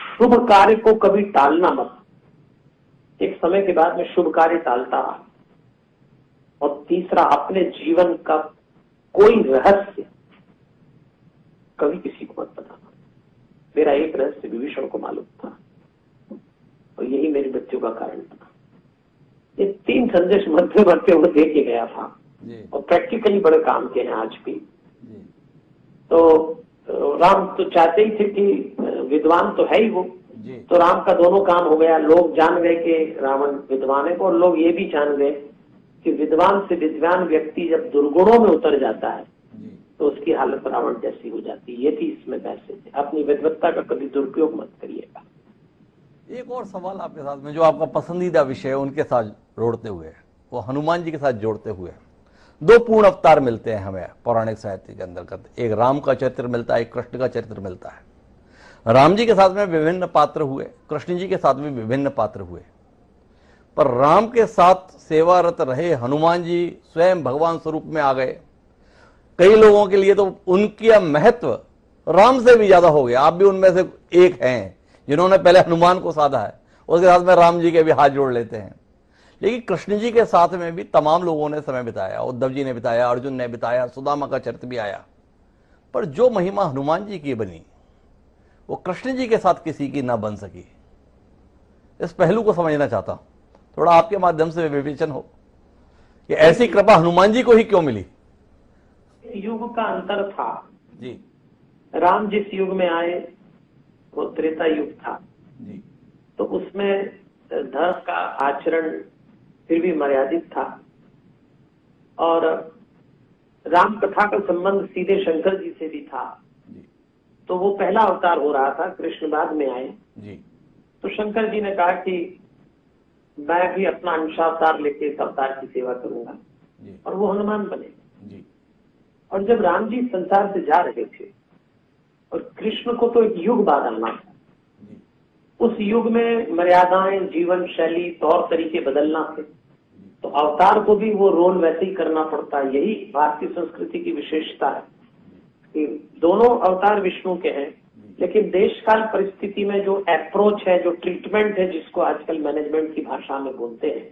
S2: शुभ कार्य को कभी टालना मत। एक समय के बाद मैं शुभ कार्य टालता रहा। और तीसरा, अपने जीवन का कोई रहस्य कभी किसी को मत बताना। मेरा एक रहस्य विभीषण को मालूम था और यही मेरी मृत्यु का कारण था। ये 3 संदेश मरते मरते वो दे के गया था और प्रैक्टिकली बड़े काम के हैं आज भी। तो राम तो चाहते ही थे कि विद्वान तो है ही वो, तो राम का दोनों काम हो गया। लोग जान गए कि रावण विद्वान है, और लोग ये भी जान गए कि विद्वान से विद्वान व्यक्ति जब दुर्गुणों में उतर जाता है तो उसकी हालत रावण जैसी हो जाती है। ये थी इसमें मैसेज। अपनी विद्वत्ता का कभी दुरुपयोग मत करिएगा।
S1: एक और सवाल आपके साथ में, जो आपका पसंदीदा विषय है उनके साथ जोड़ते हुए, वो हनुमान जी के साथ जोड़ते हुए, 2 पूर्ण अवतार मिलते हैं हमें पौराणिक साहित्य के अंतर्गत। एक राम का चरित्र मिलता है, एक कृष्ण का चरित्र मिलता है। राम जी के साथ में विभिन्न पात्र हुए, कृष्ण जी के साथ में विभिन्न पात्र हुए, पर राम के साथ सेवारत रहे हनुमान जी स्वयं भगवान स्वरूप में आ गए। कई लोगों के लिए तो उनका महत्व राम से भी ज्यादा हो गया। आप भी उनमें से एक हैं जिन्होंने पहले हनुमान को साधा है, उसके साथ में राम जी के भी हाथ जोड़ लेते हैं। लेकिन कृष्ण जी के साथ में भी तमाम लोगों ने समय बिताया। उद्धव जी ने बिताया, अर्जुन ने बिताया, सुदामा का चरित्र भी आया। पर जो महिमा हनुमान जी की बनी वो कृष्ण जी के साथ किसी की ना बन सकी। इस पहलू को समझना चाहता हूं, थोड़ा आपके माध्यम से विवेचन हो कि ऐसी कृपा हनुमान जी को ही क्यों मिली।
S2: युग का अंतर था
S1: जी।
S2: राम जिस युग में आए वो त्रेता युग था
S1: जी।
S2: तो उसमें धर्म का आचरण फिर भी मर्यादित था, और राम कथा का संबंध सीधे शंकर जी से भी था
S1: जी।
S2: तो वो पहला अवतार हो रहा था, कृष्ण बाद में आए
S1: जी।
S2: तो शंकर जी ने कहा कि मैं भी अपना अंशावतार लेके इस अवतार की सेवा करूंगा
S1: जी।
S2: और वो हनुमान बने
S1: जी।
S2: और जब राम जी संसार से जा रहे थे और कृष्ण को तो एक युग बाद आना था, उस युग में मर्यादाएं, जीवन शैली, तौर तरीके बदलना थे, तो अवतार को भी वो रोल वैसे ही करना पड़ता है। यही भारतीय संस्कृति की विशेषता है कि दोनों अवतार विष्णु के हैं, लेकिन देश काल परिस्थिति में जो अप्रोच है, जो ट्रीटमेंट है, जिसको आजकल मैनेजमेंट की भाषा में बोलते हैं,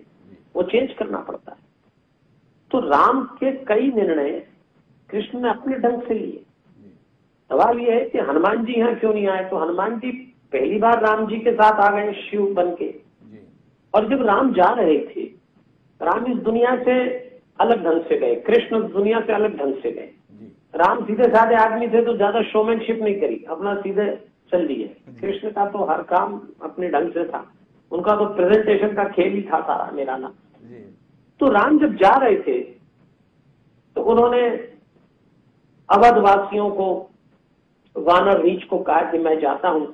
S2: वो चेंज करना पड़ता है। तो राम के कई निर्णय कृष्ण ने अपने ढंग से लिए। सवाल यह है कि हनुमान जी यहाँ क्यों नहीं आए? तो हनुमान जी पहली बार राम जी के साथ आ गए शिव बन के, और जब राम जा रहे थे, राम इस दुनिया से अलग ढंग से गए, कृष्ण इस दुनिया से अलग ढंग से गए। राम सीधे साधे आदमी थे तो ज्यादा शोमैनशिप नहीं करी, अपना सीधे चल दिए। कृष्ण का तो हर काम अपने ढंग से था, उनका तो प्रेजेंटेशन का खेल ही था सारा मेरा ना। तो राम जब जा रहे थे तो उन्होंने अवधवासियों को, वानर रीछ को कहा कि मैं जाता हूं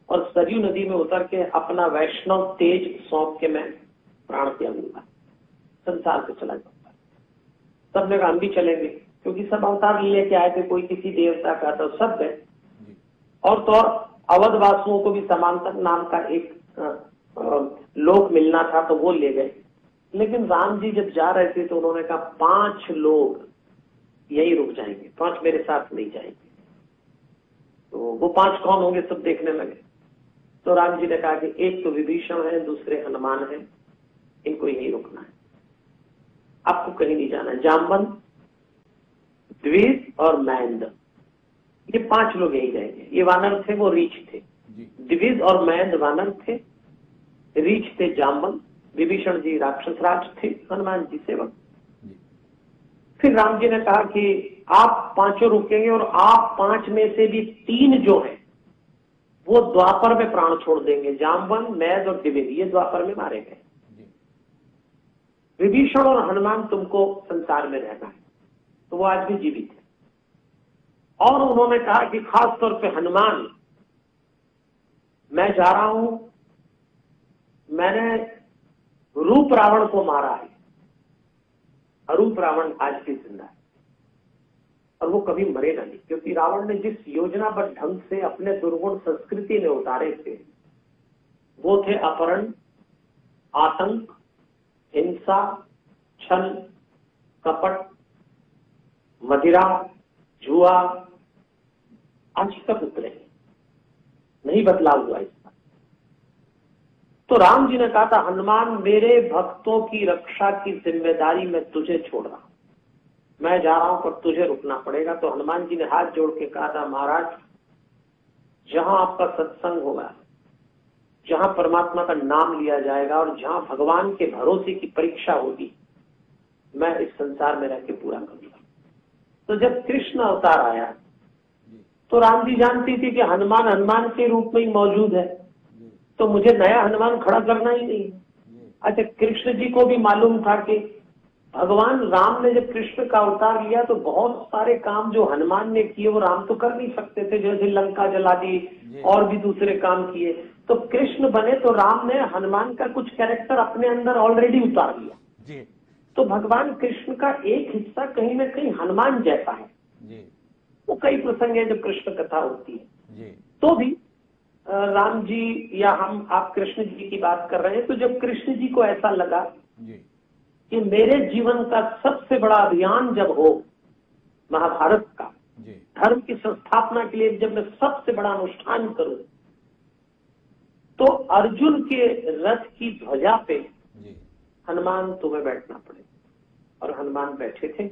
S2: और सरयू नदी में उतर के अपना वैष्णव तेज सौंप के मैं प्राण त्यागूंगा, संसार से चला जाऊंगा। सबने कहा हम भी चलेंगे, क्योंकि सब अवतार लेके आए थे, कोई किसी देवता का, तो सब गए। और तो और अवधवासियों को भी समांतर नाम का एक लोग मिलना था तो वो ले गए। लेकिन राम जी जब जा रहे थे तो उन्होंने कहा 5 लोग यही रुक जाएंगे, 5 मेरे साथ नहीं जाएंगे। तो वो 5 कौन होंगे सब देखने लगे। तो राम जी ने कहा कि एक तो विभीषण है, दूसरे हनुमान है, इनको यही रुकना है, आपको कहीं नहीं जाना है। जाम्बन, द्विज और महेंद्र, ये 5 लोग यही रहेंगे। ये वानर थे, वो रीछ थे। द्विज और महेंद्र वानर थे, रीछ थे जाम्बन, विभीषण जी राक्षस राज थे, हनुमान जी सेवक। फिर राम जी ने कहा कि आप 5 रुकेंगे और आप 5 में से भी 3 जो हैं वो द्वापर में प्राण छोड़ देंगे। जाम्बन, मैद और द्विज ये द्वापर में मारे गए। विभीषण और हनुमान तुमको संसार में रहना है। तो वो आज भी जीवित है। और उन्होंने कहा कि खास तौर पे हनुमान, मैं जा रहा हूं, मैंने रूप रावण को मारा है, अरूप रावण आज भी जिंदा है और वो कभी मरेगा नहीं, क्योंकि रावण ने जिस योजनाबद्ध ढंग से अपने दुर्गुण संस्कृति में उतारे थे वो थे अपहरण, आतंक, हिंसा, छल, कपट, मदिरा, जुआ, आज तक उतरे नहीं, बदलाव हुआ इसका। तो राम जी ने कहा था हनुमान मेरे भक्तों की रक्षा की जिम्मेदारी मैं तुझे छोड़ रहा हूं, मैं जा रहा हूं पर तुझे रुकना पड़ेगा। तो हनुमान जी ने हाथ जोड़ के कहा था महाराज, जहां आपका सत्संग होगा, जहां परमात्मा का नाम लिया जाएगा और जहां भगवान के भरोसे की परीक्षा होगी, मैं इस संसार में रह के पूरा करूंगा। तो जब कृष्ण अवतार आया तो राम जी जानती थी कि हनुमान हनुमान के रूप में ही मौजूद है, तो मुझे नया हनुमान खड़ा करना ही नहीं। अच्छा, कृष्ण जी को भी मालूम था कि भगवान राम ने जब कृष्ण का अवतार लिया तो बहुत सारे काम जो हनुमान ने किए वो राम तो कर नहीं सकते थे, जैसे लंका जला दी और भी दूसरे काम किए। तो कृष्ण बने तो राम ने हनुमान का कुछ कैरेक्टर अपने अंदर ऑलरेडी उतार लिया। तो भगवान कृष्ण का एक हिस्सा कहीं ना कहीं हनुमान जैसा है। वो कई प्रसंग है जब कृष्ण कथा होती है तो भी राम जी या आप कृष्ण जी की बात कर रहे हैं, तो जब कृष्ण जी को ऐसा लगा कि मेरे जीवन का सबसे बड़ा अभियान जब हो महाभारत का, धर्म की संस्थापना के लिए जब मैं सबसे बड़ा अनुष्ठान करूं, तो अर्जुन के रथ की ध्वजा पे हनुमान तुम्हें बैठना पड़ेगा। और हनुमान बैठे थे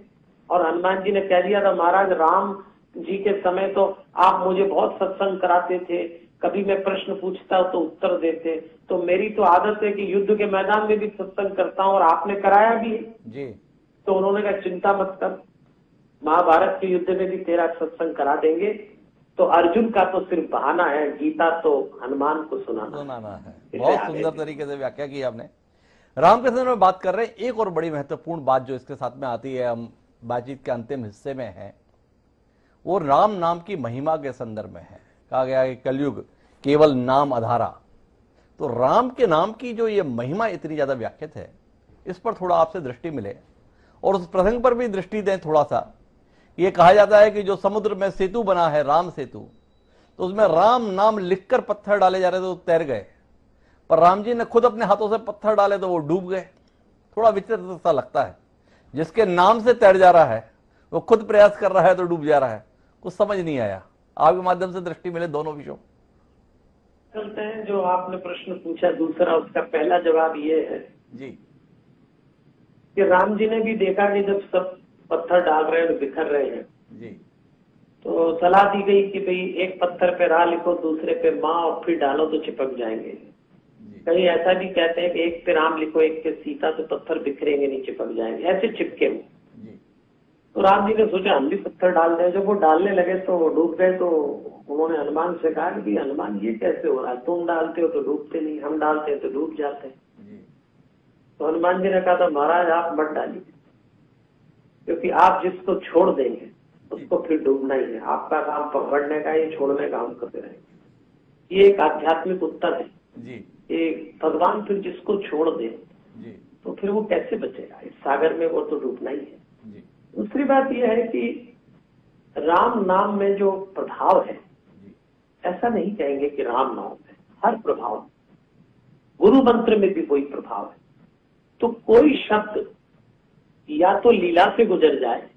S2: और हनुमान जी ने कह दिया था महाराज राम जी के समय तो आप मुझे बहुत सत्संग कराते थे, कभी मैं प्रश्न पूछता तो उत्तर देते, तो मेरी तो आदत है कि युद्ध के मैदान में भी सत्संग करता हूं और आपने कराया भी है जी। तो उन्होंने कहा चिंता मत कर, महाभारत के युद्ध में भी तेरा सत्संग करा देंगे। तो अर्जुन का तो सिर्फ बहाना है, गीता तो हनुमान को सुनाना है।
S1: बहुत सुंदर तरीके से व्याख्या की आपने। राम के संदर्भ में बात कर रहे हैं, एक और बड़ी महत्वपूर्ण बात जो इसके साथ में आती है, हम बातचीत के अंतिम हिस्से में है, वो राम नाम की महिमा के संदर्भ में है। कहा गया कि कलयुग केवल नाम आधारा। तो राम के नाम की जो ये महिमा इतनी ज्यादा व्याख्यात है, इस पर थोड़ा आपसे दृष्टि मिले और उस प्रसंग पर भी दृष्टि दें थोड़ा सा। ये कहा जाता है कि जो समुद्र में सेतु बना है, राम सेतु, तो उसमें राम नाम लिखकर पत्थर डाले जा रहे थे तो तैर गए, पर राम जी ने खुद अपने हाथों से पत्थर डाले तो वो डूब गए। थोड़ा विचित्र सा लगता है, जिसके नाम से तैर जा रहा है वो खुद प्रयास कर रहा है तो डूब जा रहा है। कुछ समझ नहीं आया, आपके माध्यम से दृष्टि मिले दोनों विषयों।
S2: चलते हैं, जो आपने प्रश्न पूछा दूसरा, उसका पहला जवाब ये है
S1: जी
S2: कि राम जी ने भी देखा कि जब सब पत्थर डाल रहे हैं, बिखर रहे हैं
S1: जी,
S2: तो सलाह दी गई कि भाई एक पत्थर पे रा लिखो, दूसरे पे माँ, और फिर डालो तो चिपक जाएंगे। कहीं ऐसा भी कहते हैं कि एक पे राम लिखो, एक पे सीता, तो पत्थर बिखरेंगे नहीं, चिपक जाएंगे, ऐसे चिपके वो। तो राम जी ने सोचा हम भी पत्थर डाल दें। जब वो डालने लगे तो वो डूब गए। तो उन्होंने हनुमान से कहा कि हनुमान ये कैसे हो रहा है, तुम डालते हो तो डूबते नहीं, हम डालते हैं तो डूब जाते हैं। तो हनुमान जी ने कहा था महाराज आप मत डालिए, क्योंकि आप जिसको छोड़ देंगे उसको फिर डूबना ही है। आपका काम पकड़ने का, ये छोड़ने का हम करते रहेंगे। ये एक आध्यात्मिक उत्तर है जी। भगवान फिर जिसको छोड़ दे जी, तो फिर वो कैसे बचेगा इस सागर में, वो तो डूबना ही है जी। दूसरी बात यह है कि राम नाम में जो प्रभाव है, ऐसा नहीं कहेंगे कि राम नाम है, हर प्रभाव गुरु मंत्र में भी वही प्रभाव है। तो कोई शब्द या तो लीला से गुजर जाए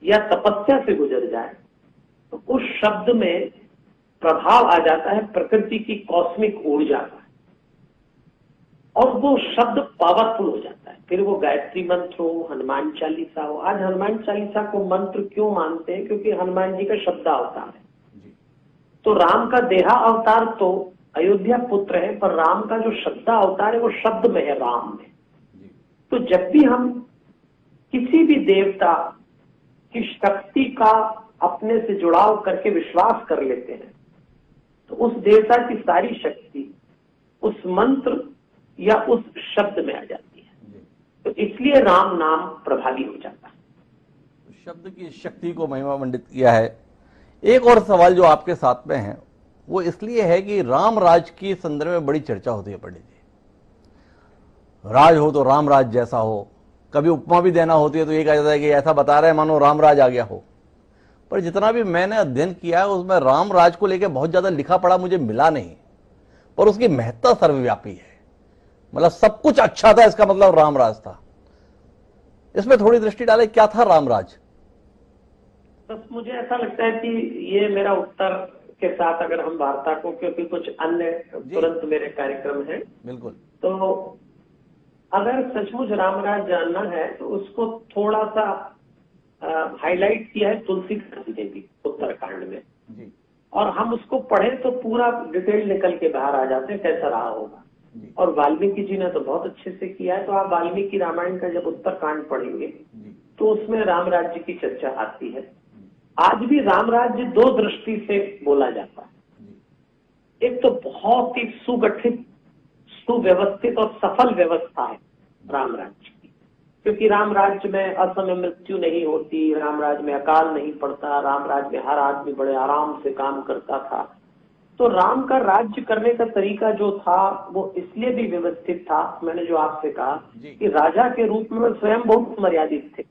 S2: या तपस्या से गुजर जाए तो उस शब्द में प्रभाव आ जाता है प्रकृति की कॉस्मिक ऊर्जा का, और वो शब्द पावरफुल हो जाता है। फिर वो गायत्री मंत्र हो, हनुमान चालीसा हो। आज हनुमान चालीसा को मंत्र क्यों मानते हैं? क्योंकि हनुमान जी का शब्द अवतार है। तो राम का देहा अवतार तो अयोध्या पुत्र है, पर राम का जो शब्द अवतार है वो शब्द में है, राम में। तो जब भी हम किसी भी देवता की शक्ति का अपने से जुड़ाव करके विश्वास कर लेते हैं तो उस देवता की सारी शक्ति उस मंत्र या उस शब्द में आ जाती है। तो इसलिए राम नाम प्रभावी हो जाता है।
S1: शब्द की शक्ति को महिमा मंडित किया है। एक और सवाल जो आपके साथ में है वो इसलिए है कि राम राज की संदर्भ में बड़ी चर्चा होती है पंडित जी। राज हो तो राम राज जैसा हो, कभी उपमा भी देना होती है तो ये कहा जाता है कि ऐसा बता रहे हैं मानो राम राज आ गया हो। पर जितना भी मैंने अध्ययन किया है उसमें राम राज को लेकर बहुत ज्यादा लिखा पढ़ा मुझे मिला नहीं, पर उसकी महत्ता सर्वव्यापी है। मतलब सब कुछ अच्छा था, इसका मतलब राम राज था। इसमें थोड़ी दृष्टि डाले, क्या था राम राज?
S2: बस मुझे ऐसा लगता है कि ये मेरा उत्तर के साथ अगर हम वार्ता को, क्योंकि कुछ अन्य तुरंत मेरे कार्यक्रम हैं,
S1: बिल्कुल,
S2: तो अगर सचमुच रामराज जानना है तो उसको थोड़ा सा हाईलाइट किया है तुलसीदास जी ने भी उत्तरकांड में जी। और हम उसको पढ़े तो पूरा डिटेल निकल के बाहर आ जाते हैं कैसा रहा होगा। और वाल्मीकि जी ने तो बहुत अच्छे से किया है। तो आप वाल्मीकि रामायण का जब उत्तरकांड पढ़ेंगे तो उसमें राम राज्य की चर्चा आती है। आज भी राम राज्य दो दृष्टि से बोला जाता है। एक तो बहुत ही सुगठित, सुव्यवस्थित और सफल व्यवस्था है राम राज्य की, क्योंकि राम राज्य में असमय मृत्यु नहीं होती, राम राज्य में अकाल नहीं पड़ता, राम राज्य में हर आदमी बड़े आराम से काम करता था। तो राम का राज्य करने का तरीका जो था वो इसलिए भी व्यवस्थित था। मैंने जो आपसे कहा कि राजा के रूप में स्वयं बहुत मर्यादित थे,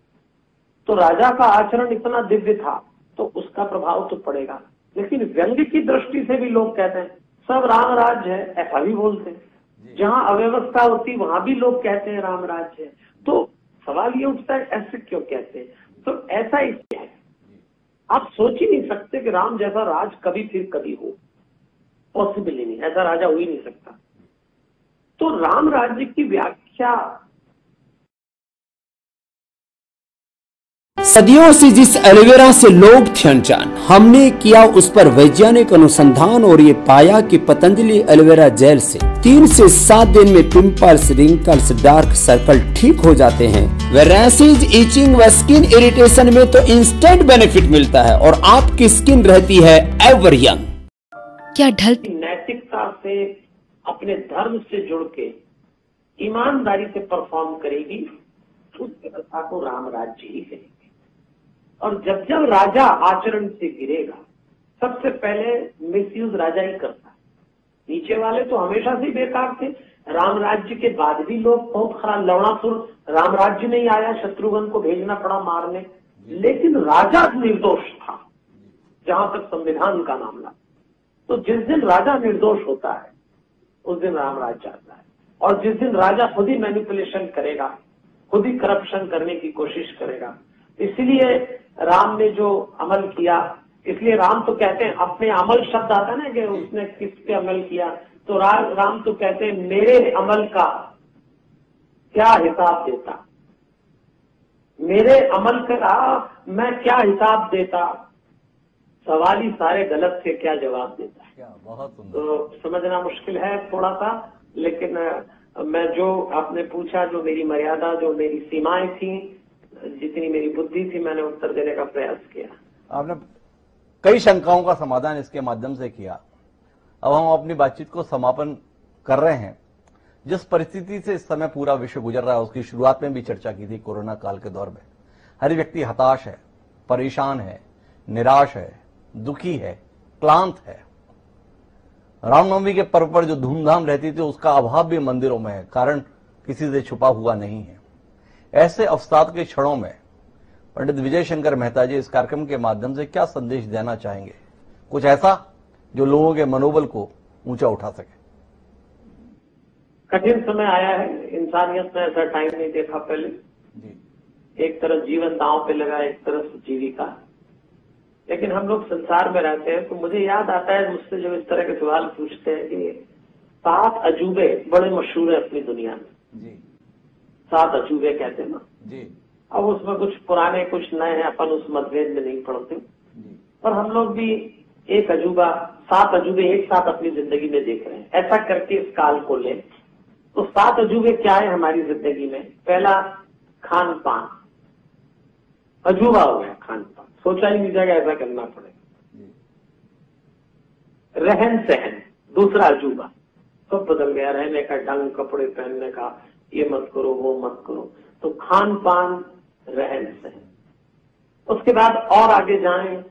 S2: तो राजा का आचरण इतना दिव्य था तो उसका प्रभाव तो पड़ेगा। लेकिन व्यंग्य की दृष्टि से भी लोग कहते हैं सब राम राज्य है, ऐसा भी बोलते हैं। जहां अव्यवस्था होती वहां भी लोग कहते हैं राम राज्य है। तो सवाल ये उठता है ऐसे क्यों कहते हैं? तो ऐसा इसलिए है, आप सोच ही नहीं सकते कि राम जैसा राज कभी फिर कभी हो, पॉसिबल ही नहीं, ऐसा राजा हो ही नहीं सकता। तो राम राज्य की व्याख्या
S4: सदियों से जिस एलोवेरा से लोग थे अनजान, हमने किया उस पर वैज्ञानिक अनुसंधान और ये पाया कि पतंजलि एलोवेरा जेल से 3 से 7 दिन में पिंपल्स, रिंकल्स, डार्क सर्कल ठीक हो जाते हैं। व रैशेज, इचिंग व स्किन इरिटेशन में तो इंस्टेंट बेनिफिट मिलता है और आपकी स्किन रहती है एवर यंग।
S3: क्या ढल
S2: नैतिकता से, अपने धर्म से जुड़ के ईमानदारी से परफॉर्म करेगी उस व्यवस्था को राम राज्य ही कहेंगे। और जब जब राजा आचरण से गिरेगा, सबसे पहले मिसयूज राजा ही करता है। नीचे वाले तो हमेशा से बेकार थे। राम राज्य के बाद भी लोग बहुत खराब, लवणासुर राम राज्य नहीं आया, शत्रुघ्न को भेजना पड़ा मारने, लेकिन राजा निर्दोष था जहां तक संविधान का मामला। तो जिस दिन राजा निर्दोष होता है उस दिन राम राज्य आता है। और जिस दिन राजा खुद ही मैनिपुलेशन करेगा, खुद ही करप्शन करने की कोशिश करेगा, इसलिए राम ने जो अमल किया, इसलिए राम तो कहते हैं, अपने अमल शब्द आता है ना कि उसने किस पे अमल किया, तो राम तो कहते हैं मेरे अमल का क्या हिसाब देता, मेरे अमल का मैं क्या हिसाब देता, सवाल ही सारे गलत थे, क्या जवाब देता है।
S1: क्या बहुत सुंदर।
S2: तो समझना मुश्किल है थोड़ा सा, लेकिन मैं जो आपने पूछा, जो मेरी मर्यादा, जो मेरी सीमाएं थी, जितनी मेरी बुद्धि थी, मैंने उत्तर देने का प्रयास किया।
S1: आपने कई शंकाओं का समाधान इसके माध्यम से किया। अब हम अपनी बातचीत को समापन कर रहे हैं। जिस परिस्थिति से इस समय पूरा विश्व गुजर रहा है उसकी शुरुआत में भी चर्चा की थी। कोरोना काल के दौर में हर व्यक्ति हताश है, परेशान है, निराश है, दुखी है, क्लांत है। रामनवमी के पर्व पर जो धूमधाम रहती थी उसका अभाव भी मंदिरों में है, कारण किसी से छुपा हुआ नहीं है। ऐसे अवसाद के क्षणों में पंडित विजय शंकर मेहता जी इस कार्यक्रम के माध्यम से क्या संदेश देना चाहेंगे? कुछ ऐसा जो लोगों के मनोबल को ऊंचा उठा सके।
S2: कठिन समय आया है, इंसानियत ने ऐसा टाइम नहीं देखा पहले। एक तरफ जीवन दांव पे लगा, एक तरफ जीविका। लेकिन हम लोग संसार में रहते हैं, तो मुझे याद आता है मुझसे जब इस तरह के सवाल पूछते हैं कि 7 अजूबे बड़े मशहूर है अपनी दुनिया में। 7 अजूबे कहते हैं ना जी। अब उसमें कुछ पुराने कुछ नए हैं, अपन उस मतभेद में नहीं पड़ते, पर हम लोग भी एक अजूबा 7 अजूबे एक साथ अपनी जिंदगी में देख रहे हैं। ऐसा करके इस काल को ले तो 7 अजूबे क्या है हमारी जिंदगी में। पहला, खान पान, अजूबा हो गया खान पान, सोचा ही नहीं जाएगा ऐसा करना पड़ेगा। रहन सहन, दूसरा अजूबा, सब बदल गया, रहने का ढंग, कपड़े पहनने का, ये मत करो वो मत करो। तो खान पान, रहन सहन। उसके बाद और आगे जाएं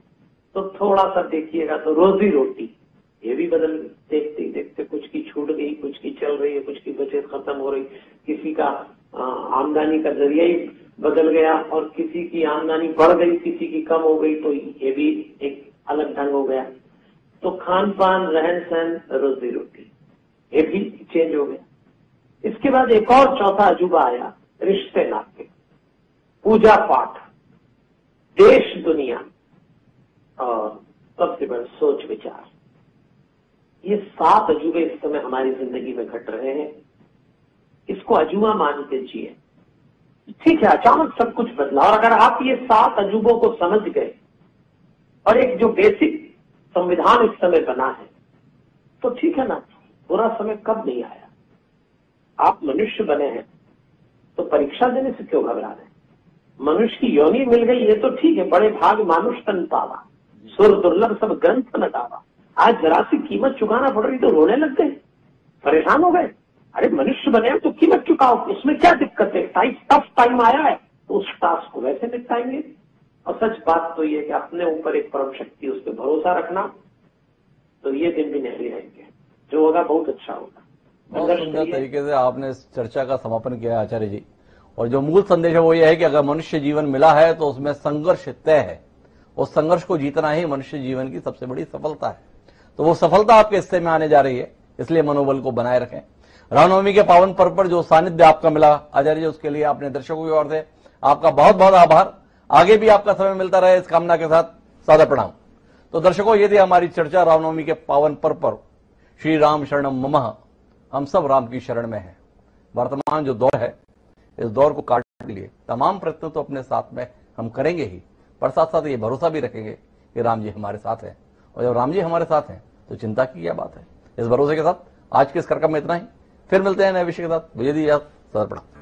S2: तो थोड़ा सा देखिएगा तो रोजी रोटी, ये भी बदल गई। देखते ही देखते कुछ की छूट गई, कुछ की चल रही है, कुछ की बचत खत्म हो रही, किसी का आमदनी का जरिया ही बदल गया और किसी की आमदनी बढ़ गई, किसी की कम हो गई, तो ये भी एक अलग ढंग हो गया। तो खान पान, रहन सहन, रोजी रोटी, ये भी चेंज हो गया। इसके बाद एक और चौथा अजूबा आया, रिश्ते नाते, पूजा पाठ, देश दुनिया और सबसे बड़ा सोच विचार। ये 7 अजूबे इस समय हमारी जिंदगी में घट रहे हैं। इसको अजूबा मान के जिए। ठीक है, अचानक सब कुछ बदला, और अगर आप ये 7 अजूबों को समझ गए और एक जो बेसिक संविधान इस समय बना है, तो ठीक है ना, बुरा समय कब नहीं आया। आप मनुष्य बने हैं तो परीक्षा देने से क्यों घबरा रहे हैं। मनुष्य की योनि मिल गई, ये तो ठीक है, बड़े भाग मानुष तन पावा, सुर दुर्लभ सब ग्रंथ न गावा। आज जरा सी कीमत चुकाना पड़ रही तो रोने लग गए, परेशान हो गए। अरे मनुष्य बने तो कीमत चुकाओ, उसमें क्या दिक्कत है। टफ टाइम आया है तो उस टास्क को वैसे निपटाएंगे। और सच बात तो ये कि अपने ऊपर एक परम शक्ति, उस पर भरोसा रखना, तो ये दिन भी नहीं रहेंगे। जो होगा बहुत अच्छा होगा।
S1: बहुत सुंदर तरीके से आपने इस चर्चा का समापन किया आचार्य जी। और जो मूल संदेश है वो ये है कि अगर मनुष्य जीवन मिला है तो उसमें संघर्ष तय है। उस संघर्ष को जीतना ही मनुष्य जीवन की सबसे बड़ी सफलता है। तो वो सफलता आपके हिस्से में आने जा रही है, इसलिए मनोबल को बनाए रखें। रामनवमी के पावन पर्व पर जो सानिध्य आपका मिला आचार्य जी, उसके लिए आपने दर्शकों की ओर से आपका बहुत बहुत आभार। आगे भी आपका समय मिलता रहे इस कामना के साथ सादर प्रणाम। तो दर्शकों, ये थी हमारी चर्चा रामनवमी के पावन पर्व पर। श्री राम शरणम ममः, हम सब राम की शरण में हैं। वर्तमान जो दौर है, इस दौर को काटने के लिए तमाम प्रयत्न तो अपने साथ में हम करेंगे ही, पर साथ साथ ये भरोसा भी रखेंगे कि राम जी हमारे साथ हैं। और जब राम जी हमारे साथ हैं तो चिंता की क्या बात है। इस भरोसे के साथ आज के इस कार्यक्रम में इतना ही। फिर मिलते हैं नए विषय के साथ। मुझे दी इजाजत, सदर प्रणाम।